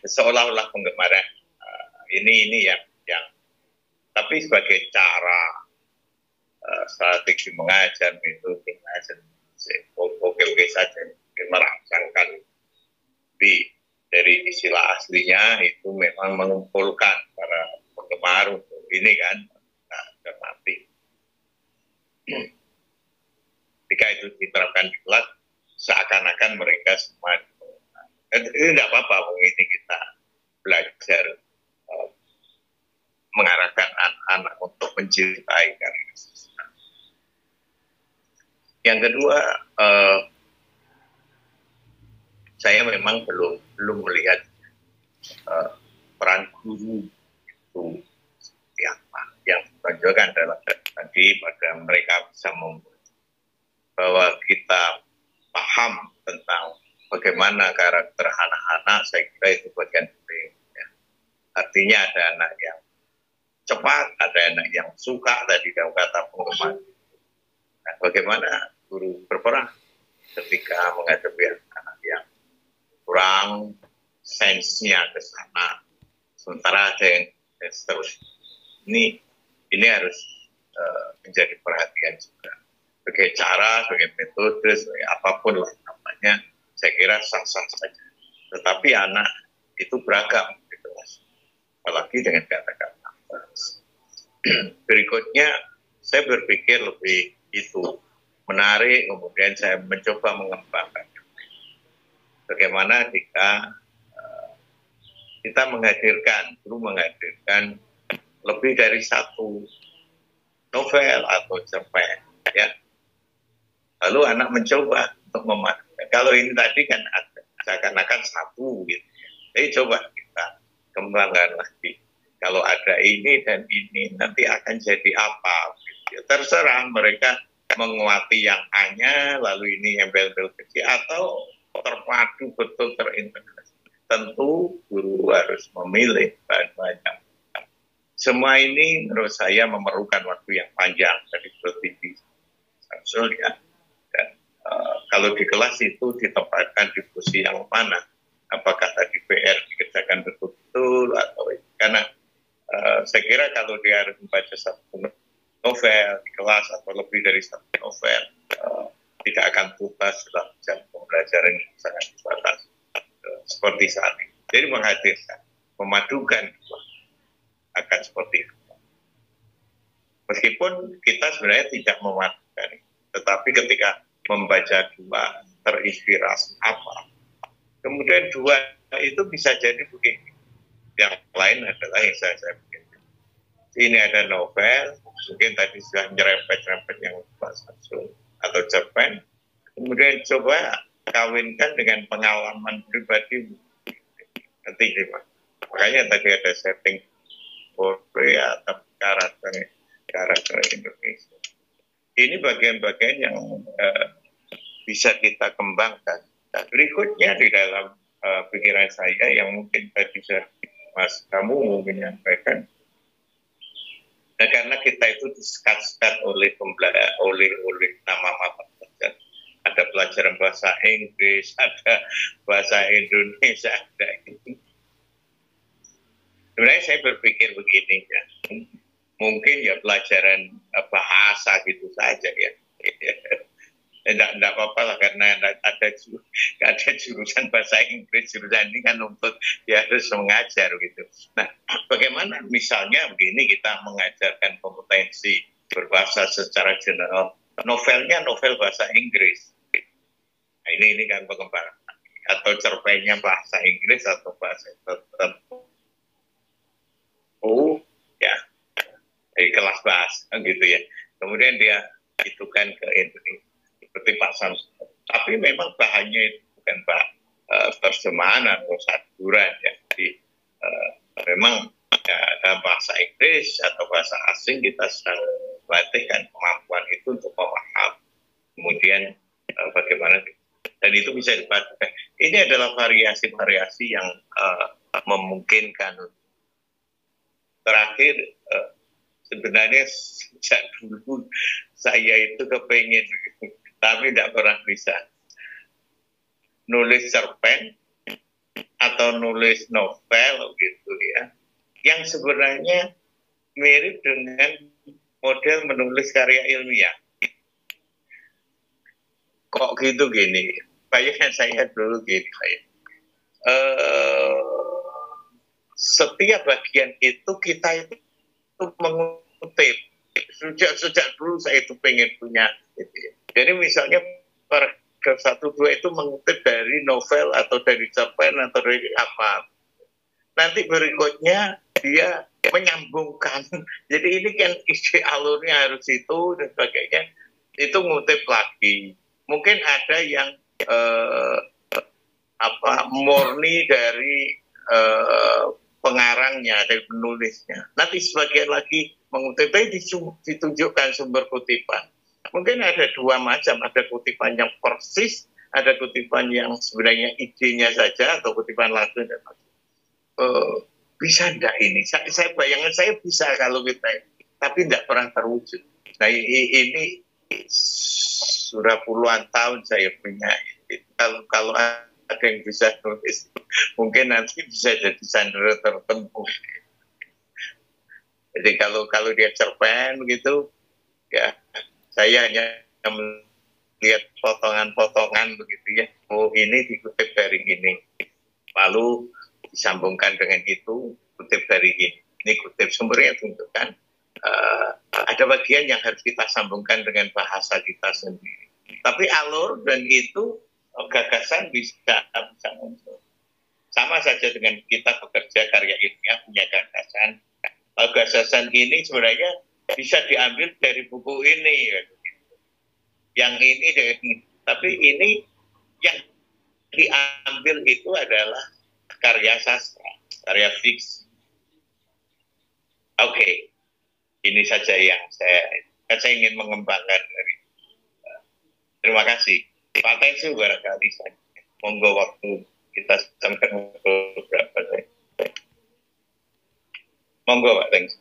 seolah-olah penggemar. Ini yang tapi sebagai cara strategi mengajar, metode mengajar, oke saja, merangsangkan. Tapi dari istilah aslinya itu memang mengumpulkan para penggemar untuk ini kan, mati. Ketika itu diterapkan di kelas, seakan-akan mereka semua ini tidak apa-apa, ini kita belajar mengarahkan anak-anak untuk mencintai karya sastra. Yang kedua, saya memang belum melihat peran guru itu seperti apa. Yang ditonjolkan adalah tadi pada mereka bisa membuat bahwa kita paham tentang bagaimana karakter anak-anak, saya kira itu bagian penting. Ya. Artinya ada anak yang cepat, ada anak yang suka, tadi dalam kata penggemar. Nah, bagaimana guru berperan ketika menghadapi anak yang kurang sensenya ke sana, sementara ada yang seterusnya. Ini harus menjadi perhatian juga. Sebagai cara, sebagai metode, sebagai apapun lah namanya, saya kira sah-sah saja. Tetapi anak itu beragam di kelas, apalagi dengan kata-kata. Berikutnya, saya berpikir lebih itu menarik, kemudian saya mencoba mengembangkan. Bagaimana jika kita menghadirkan lebih dari satu novel atau cerpen, ya. Lalu anak mencoba untuk memahami. Kalau ini tadi kan seakan-akan satu, gitu. Jadi coba kita kembangkan lagi. Kalau ada ini dan ini, nanti akan jadi apa? Gitu. Terserah mereka menguati yang hanya, lalu ini embel-embel kecil, atau terpadu betul terintegrasi. Tentu guru harus memilih banyak. Semua ini menurut saya memerlukan waktu yang panjang dari seperti Samsul ya. Dan kalau di kelas itu ditempatkan di posisi yang mana? Apakah tadi PR dikerjakan betul-betul atau karena Saya kira kalau dia harus membaca satu novel di kelas atau lebih dari satu novel, tidak akan tuntas dalam jam pembelajaran yang sangat terbatas seperti saat ini. Jadi menghadirkan, memadukan akan seperti itu. Meskipun kita sebenarnya tidak memadukan, tetapi ketika membaca dua terinspirasi apa, kemudian dua itu bisa jadi begini. Yang lain adalah yang saya pikir. Ini ada novel, mungkin tadi sudah nyerempet-nyerempet yang bahasa atau cerpen, kemudian coba kawinkan dengan pengalaman pribadi. Nanti gimana? Makanya tadi ada setting Korea atau karakter Indonesia. Ini bagian-bagian yang bisa kita kembangkan. Nah, berikutnya di dalam pikiran saya yang mungkin tadi Mas kamu menyampaikan, nah, karena kita itu disekat-sekat oleh nama mata pelajaran. Ada pelajaran bahasa Inggris, ada bahasa Indonesia, ada itu. Sebenarnya saya berpikir begini ya, mungkin ya pelajaran bahasa gitu saja ya. Tidak apa-apa lah karena ada jurusan bahasa Inggris, jurusan ini kan untuk ya harus mengajar gitu. Nah, bagaimana misalnya begini kita mengajarkan kompetensi berbahasa secara general, novelnya novel bahasa Inggris. Nah, ini kan pengembangan atau cerpennya bahasa Inggris atau bahasa tertentu. Oh, ya, dari kelas bahasa gitu ya. Kemudian dia itukan ke Indonesia. Seperti Pak Samsul. Tapi memang bahannya itu bukan terjemahan atau saduran ya. Jadi memang ya, dalam bahasa Inggris atau bahasa asing kita sedang melatihkan kemampuan itu untuk memahami. Kemudian bagaimana dan itu bisa dipadukan. Ini adalah variasi-variasi yang memungkinkan. Terakhir sebenarnya sejak dulu saya itu kepengen tapi tidak pernah bisa nulis cerpen atau nulis novel gitu ya, yang sebenarnya mirip dengan model menulis karya ilmiah. Kok gitu gini? Bayangkan saya dulu gini kayak setiap bagian itu kita itu mengutip. Sejak dulu saya itu pengen punya gitu ya. Jadi misalnya paragraf 1-2 itu mengutip dari novel atau dari cerpen atau dari apa. Nanti berikutnya dia menyambungkan. Jadi ini kan isi alurnya harus itu dan sebagainya. Itu ngutip lagi. Mungkin ada yang murni dari pengarangnya, dari penulisnya. Nanti sebagian lagi mengutip, ditunjukkan sumber kutipan. Mungkin ada dua macam, ada kutipan yang persis, ada kutipan yang sebenarnya idenya saja, atau kutipan langsung. Bisa enggak ini? Saya bayangan saya bisa kalau kita, tapi tidak pernah terwujud. Nah ini sudah puluhan tahun saya punya. Kalau ada yang bisa nulis, mungkin nanti bisa jadi sandera tertentu. Jadi kalau dia cerpen begitu, ya saya hanya melihat potongan-potongan begitu ya. Oh ini dikutip dari ini, lalu disambungkan dengan itu, kutip dari ini. Ini kutip sumbernya tunjukkan. Ada bagian yang harus kita sambungkan dengan bahasa kita sendiri. Tapi alur dan itu gagasan bisa muncul. Sama saja dengan kita bekerja karya ilmiah punya gagasan. Gagasan ini sebenarnya bisa diambil dari buku ini, yang ini dari ini. Tapi ini yang diambil itu adalah karya sastra, karya fiksi. Oke, ini saja yang saya ingin mengembangkan dari. Terima kasih. Pak Tensu barangkali saya. Monggo waktu kita sampai beberapa saya. Monggo Pak Tensu.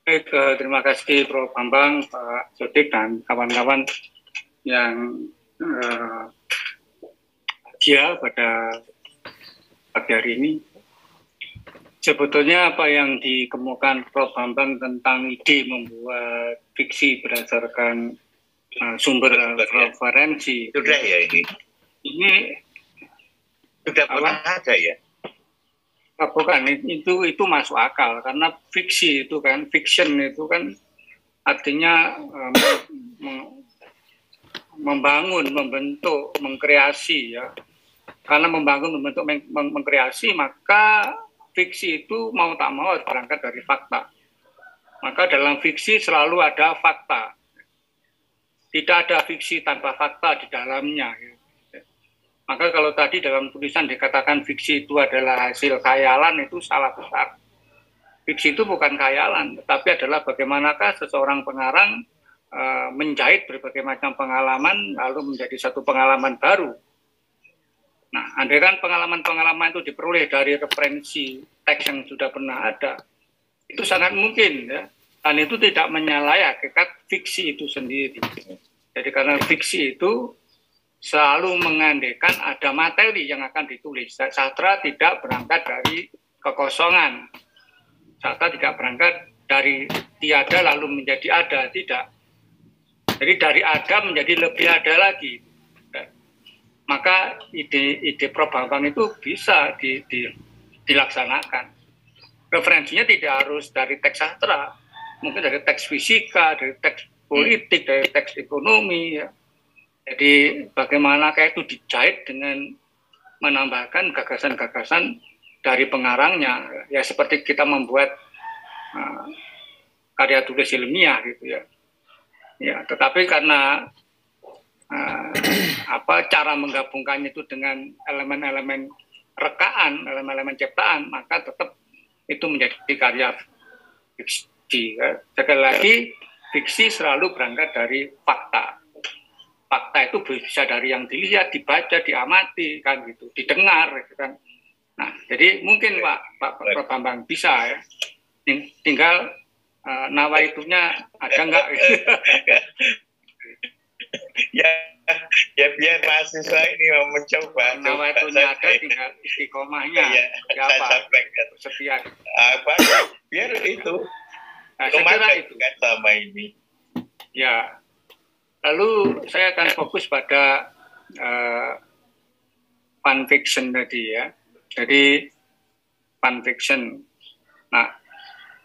Baik, terima kasih Prof. Bambang, Pak Sodik, dan kawan-kawan yang hadir pada pagi hari ini. sebetulnya apa yang dikemukakan Prof. Bambang tentang ide membuat fiksi berdasarkan sumber referensi. Sudah ya ini? Ini sudah pernah ada ya? Bukan, itu masuk akal karena fiksi itu kan, fiction itu kan artinya membangun, membentuk, mengkreasi ya. Karena membangun, membentuk, mengkreasi, maka fiksi itu mau tak mau harus berangkat dari fakta. Maka dalam fiksi selalu ada fakta. Tidak ada fiksi tanpa fakta di dalamnya. Maka kalau tadi dalam tulisan dikatakan fiksi itu adalah hasil khayalan, itu salah besar. Fiksi itu bukan khayalan, tetapi adalah bagaimanakah seseorang pengarang menjahit berbagai macam pengalaman lalu menjadi satu pengalaman baru. Nah, andai kan pengalaman-pengalaman itu diperoleh dari referensi teks yang sudah pernah ada, itu sangat mungkin ya. Dan itu tidak menyalahi hakikat fiksi itu sendiri. Jadi karena fiksi itu selalu mengandaikan ada materi yang akan ditulis. Sastra tidak berangkat dari kekosongan. Sastra tidak berangkat dari tiada lalu menjadi ada, tidak. Jadi dari ada menjadi lebih ada lagi. Maka ide Prof. Bambang itu bisa dilaksanakan. Referensinya tidak harus dari teks sastra, mungkin dari teks fisika, dari teks politik, dari teks ekonomi. Ya. Jadi bagaimana kayak itu dijahit dengan menambahkan gagasan-gagasan dari pengarangnya. Ya seperti kita membuat karya tulis ilmiah gitu ya. Ya, tetapi karena cara menggabungkannya itu dengan elemen-elemen rekaan, elemen-elemen ciptaan, maka tetap itu menjadi karya fiksi. Sekali lagi, fiksi selalu berangkat dari fakta. Fakta itu bisa dari yang dilihat, dibaca, diamati, kan gitu, didengar, gitu kan. Nah, jadi mungkin Pak Bambang bisa ya. Tinggal nawaitunya ada nggak? ya biar mahasiswa ini mau mencoba. Nawaitunya ada, tinggal istiqomahnya. Ya, apa? Setia. Biar itu. Nah, saya kira itu kan sama ini. Ya. Lalu saya akan fokus pada fun fiction tadi ya. Jadi fun fiction. Nah,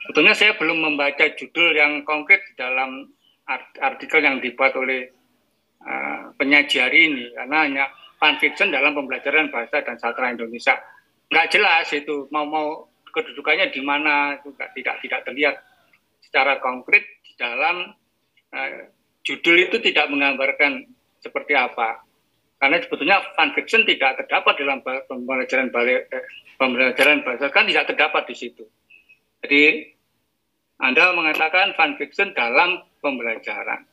sebetulnya saya belum membaca judul yang konkret dalam artikel yang dibuat oleh penyaji hari ini, karena hanya fun fiction dalam pembelajaran bahasa dan sastra Indonesia. Nggak jelas itu mau kedudukannya di mana, itu tidak terlihat secara konkret di dalam judul itu tidak menggambarkan seperti apa. Karena sebetulnya fun fiction tidak terdapat dalam pembelajaran bahasa, kan tidak terdapat di situ. Jadi Anda mengatakan fun fiction dalam pembelajaran.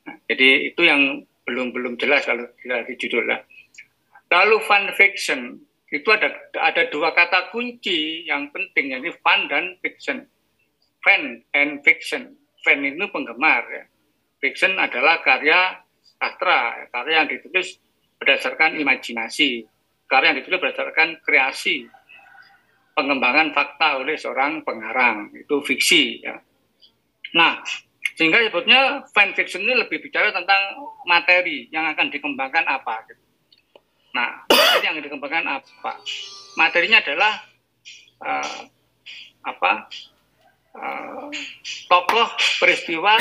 Nah, jadi itu yang belum jelas kalau di judulnya. Lalu fun fiction itu ada dua kata kunci yang penting, yaitu fun dan fiction. Fan and fiction. Fan itu penggemar ya. Fiction adalah karya sastra, karya yang ditulis berdasarkan imajinasi, karya yang ditulis berdasarkan kreasi, pengembangan fakta oleh seorang pengarang, itu fiksi ya. Nah, sehingga sebetulnya fan fiction ini lebih bicara tentang materi yang akan dikembangkan apa. Nah, materi yang dikembangkan apa? Materinya adalah tokoh peristiwa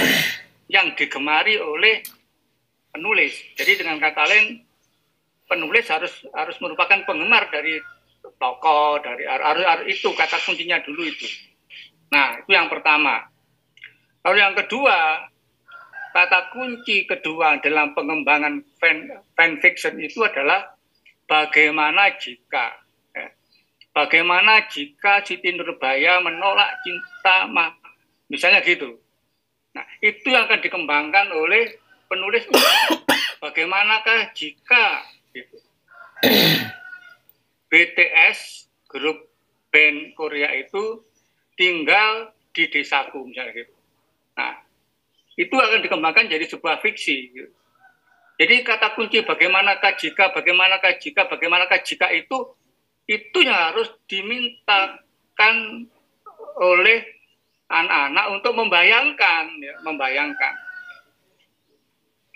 yang digemari oleh penulis. Jadi dengan kata lain, penulis harus merupakan penggemar dari tokoh, dari itu kata kuncinya dulu itu. Nah, itu yang pertama. Lalu yang kedua, kata kunci kedua dalam pengembangan fan fiction itu adalah bagaimana jika. Ya. Bagaimana jika Siti Nurbaya menolak cinta, misalnya gitu. Nah, itu yang akan dikembangkan oleh penulis. Bagaimanakah jika gitu. BTS, grup band Korea itu tinggal di desaku, misalnya gitu. Nah, itu akan dikembangkan jadi sebuah fiksi. Gitu. Jadi kata kunci bagaimanakah jika itu yang harus diminta dilakukan oleh anak-anak untuk membayangkan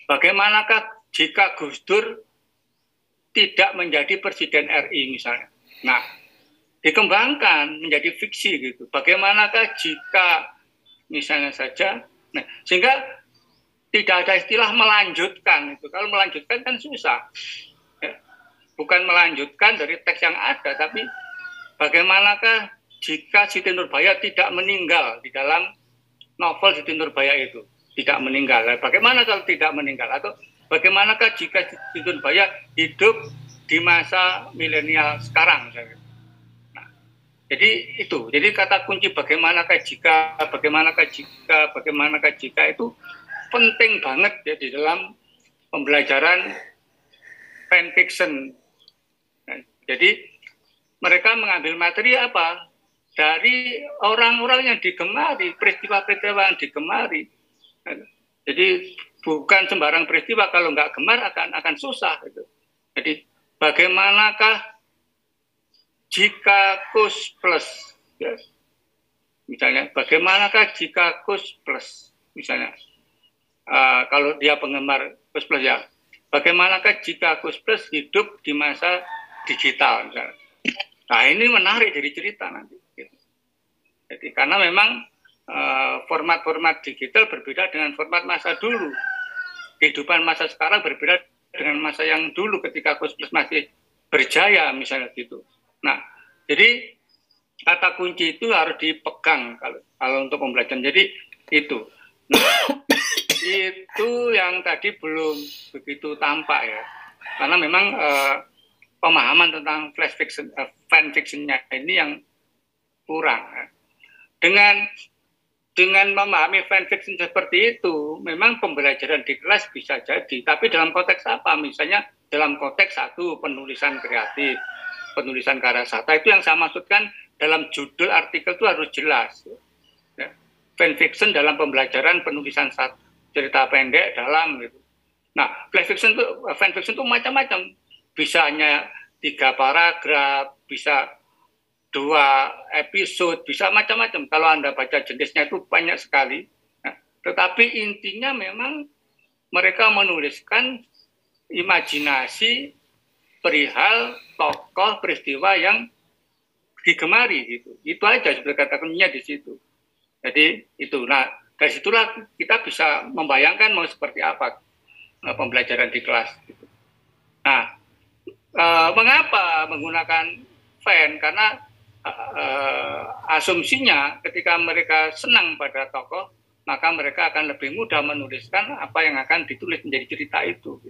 bagaimanakah jika Gus Dur tidak menjadi Presiden RI misalnya. Nah, dikembangkan menjadi fiksi gitu. Bagaimanakah jika misalnya saja, nah, sehingga tidak ada istilah melanjutkan itu. Kalau melanjutkan kan susah. Ya. Bukan melanjutkan dari teks yang ada, tapi bagaimanakah jika Siti Nurbaya tidak meninggal di dalam novel Siti Nurbaya itu, tidak meninggal. Bagaimana kalau tidak meninggal? Atau bagaimanakah jika Siti Nurbaya hidup di masa milenial sekarang? Nah, jadi itu. Jadi kata kunci bagaimanakah jika itu penting banget ya di dalam pembelajaran fanfiction. Nah, jadi mereka mengambil materi apa? Dari orang-orang yang digemari, peristiwa-peristiwa yang digemari. Jadi bukan sembarang peristiwa, kalau nggak gemar akan susah. Gitu. Jadi bagaimanakah jika Kus plus, ya. Misalnya bagaimanakah jika Kus plus, misalnya kalau dia penggemar Kus plus ya, bagaimanakah jika Kus plus hidup di masa digital misalnya. Nah ini menarik dari cerita nanti. Jadi karena memang format-format digital berbeda dengan format masa dulu. Kehidupan masa sekarang berbeda dengan masa yang dulu ketika Kus Plus masih berjaya misalnya gitu. Nah, jadi kata kunci itu harus dipegang kalau untuk pembelajaran. Jadi itu. Nah, itu yang tadi belum begitu tampak ya. Karena memang pemahaman tentang flash fiction, fan fictionnya ini yang kurang. Dengan memahami fanfiction seperti itu, memang pembelajaran di kelas bisa jadi. Tapi dalam konteks apa? Misalnya dalam konteks satu, penulisan kreatif, penulisan karya sastra, itu yang saya maksudkan dalam judul artikel itu harus jelas. Ya. Fanfiction dalam pembelajaran penulisan cerita pendek dalam gitu. Nah, fanfiction itu macam-macam. Bisa hanya 3 paragraf, bisa 2 episode, bisa macam-macam. Kalau Anda baca jenisnya itu banyak sekali. Nah, tetapi intinya memang mereka menuliskan imajinasi perihal tokoh peristiwa yang digemari gitu. Itu aja sebenarnya kata kuncinya di situ. Jadi itu. Nah, dari situlah kita bisa membayangkan mau seperti apa pembelajaran di kelas gitu. Nah, mengapa menggunakan fan? Karena asumsinya ketika mereka senang pada tokoh, maka mereka akan lebih mudah menuliskan apa yang akan ditulis menjadi cerita itu.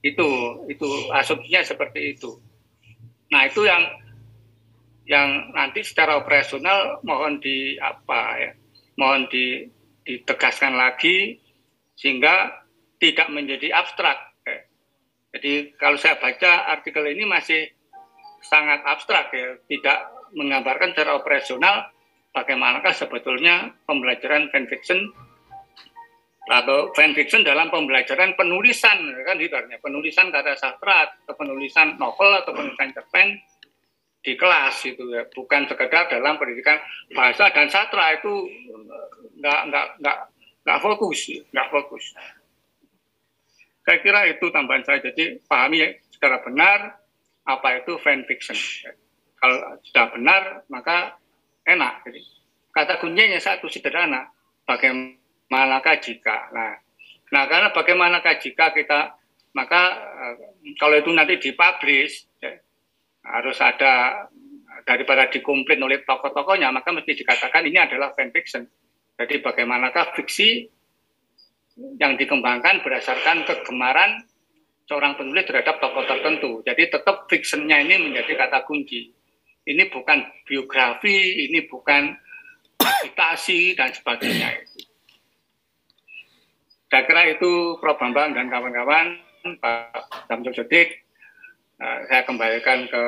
Itu asumsinya seperti itu. Nah, itu yang nanti secara operasional mohon ditegaskan lagi sehingga tidak menjadi abstrak. Jadi kalau saya baca artikel ini masih sangat abstrak ya, tidak menggambarkan secara operasional bagaimanakah sebetulnya pembelajaran fanfiction atau fanfiction dalam pembelajaran penulisan kan ibaratnya penulisan karya sastra atau penulisan novel atau penulisan cerpen di kelas itu ya, bukan sekedar dalam pendidikan bahasa dan sastra itu nggak fokus. Saya kira itu tambahan saya. Jadi pahami secara benar apa itu fanfiction. Kalau sudah benar, maka enak. Jadi, kata kuncinya satu sederhana. Bagaimanakah jika? Nah, karena bagaimanakah jika kita, maka kalau itu nanti dipublish, ya, harus ada, daripada dikomplain oleh tokoh-tokohnya, maka mesti dikatakan ini adalah fanfiction. Jadi bagaimanakah fiksi yang dikembangkan berdasarkan kegemaran seorang penulis terhadap tokoh tertentu. Jadi tetap fictionnya ini menjadi kata kunci. Ini bukan biografi, ini bukan agitasi dan sebagainya. Saya kira itu Prof. Bambang dan kawan-kawan, Pak Samsul Sodik, saya kembalikan ke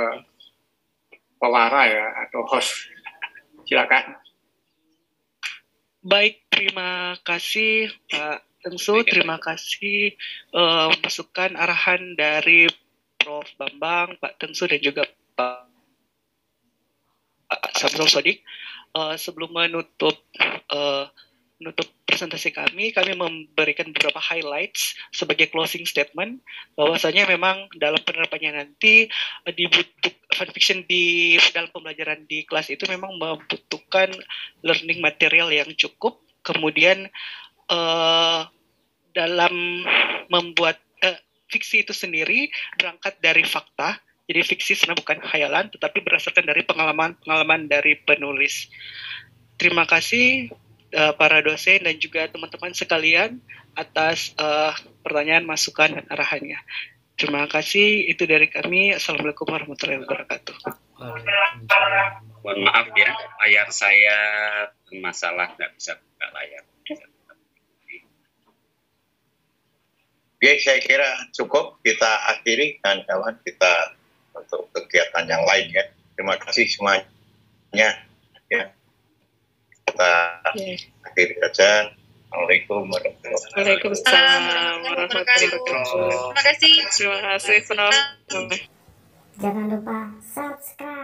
pewara ya atau host. Silakan. Baik, terima kasih Pak Tengsu, terima kasih masukan arahan dari Prof. Bambang, Pak Tengsu dan juga Pak Samsul Sodik. Sebelum menutup presentasi kami memberikan beberapa highlights sebagai closing statement bahwasanya memang dalam penerapannya nanti fanfiction di dalam pembelajaran di kelas itu memang membutuhkan learning material yang cukup, kemudian dalam membuat fiksi itu sendiri berangkat dari fakta. Jadi fiksi sebenarnya bukan khayalan, tetapi berdasarkan dari pengalaman dari penulis. Terima kasih para dosen dan juga teman-teman sekalian atas pertanyaan, masukan, dan arahannya. Terima kasih, itu dari kami. Assalamualaikum warahmatullahi wabarakatuh. Mohon maaf ya, layar saya bermasalah, nggak bisa buka layar. Oke, saya kira cukup kita akhiri kawan-kawan kita untuk kegiatan yang lain ya. Terima kasih semuanya ya. Kita akhiri saja. Assalamualaikum warahmatullahi wabarakatuh. Waalaikumsalam warahmatullahi wabarakatuh. Terima kasih. Terima kasih penonton. Jangan lupa subscribe.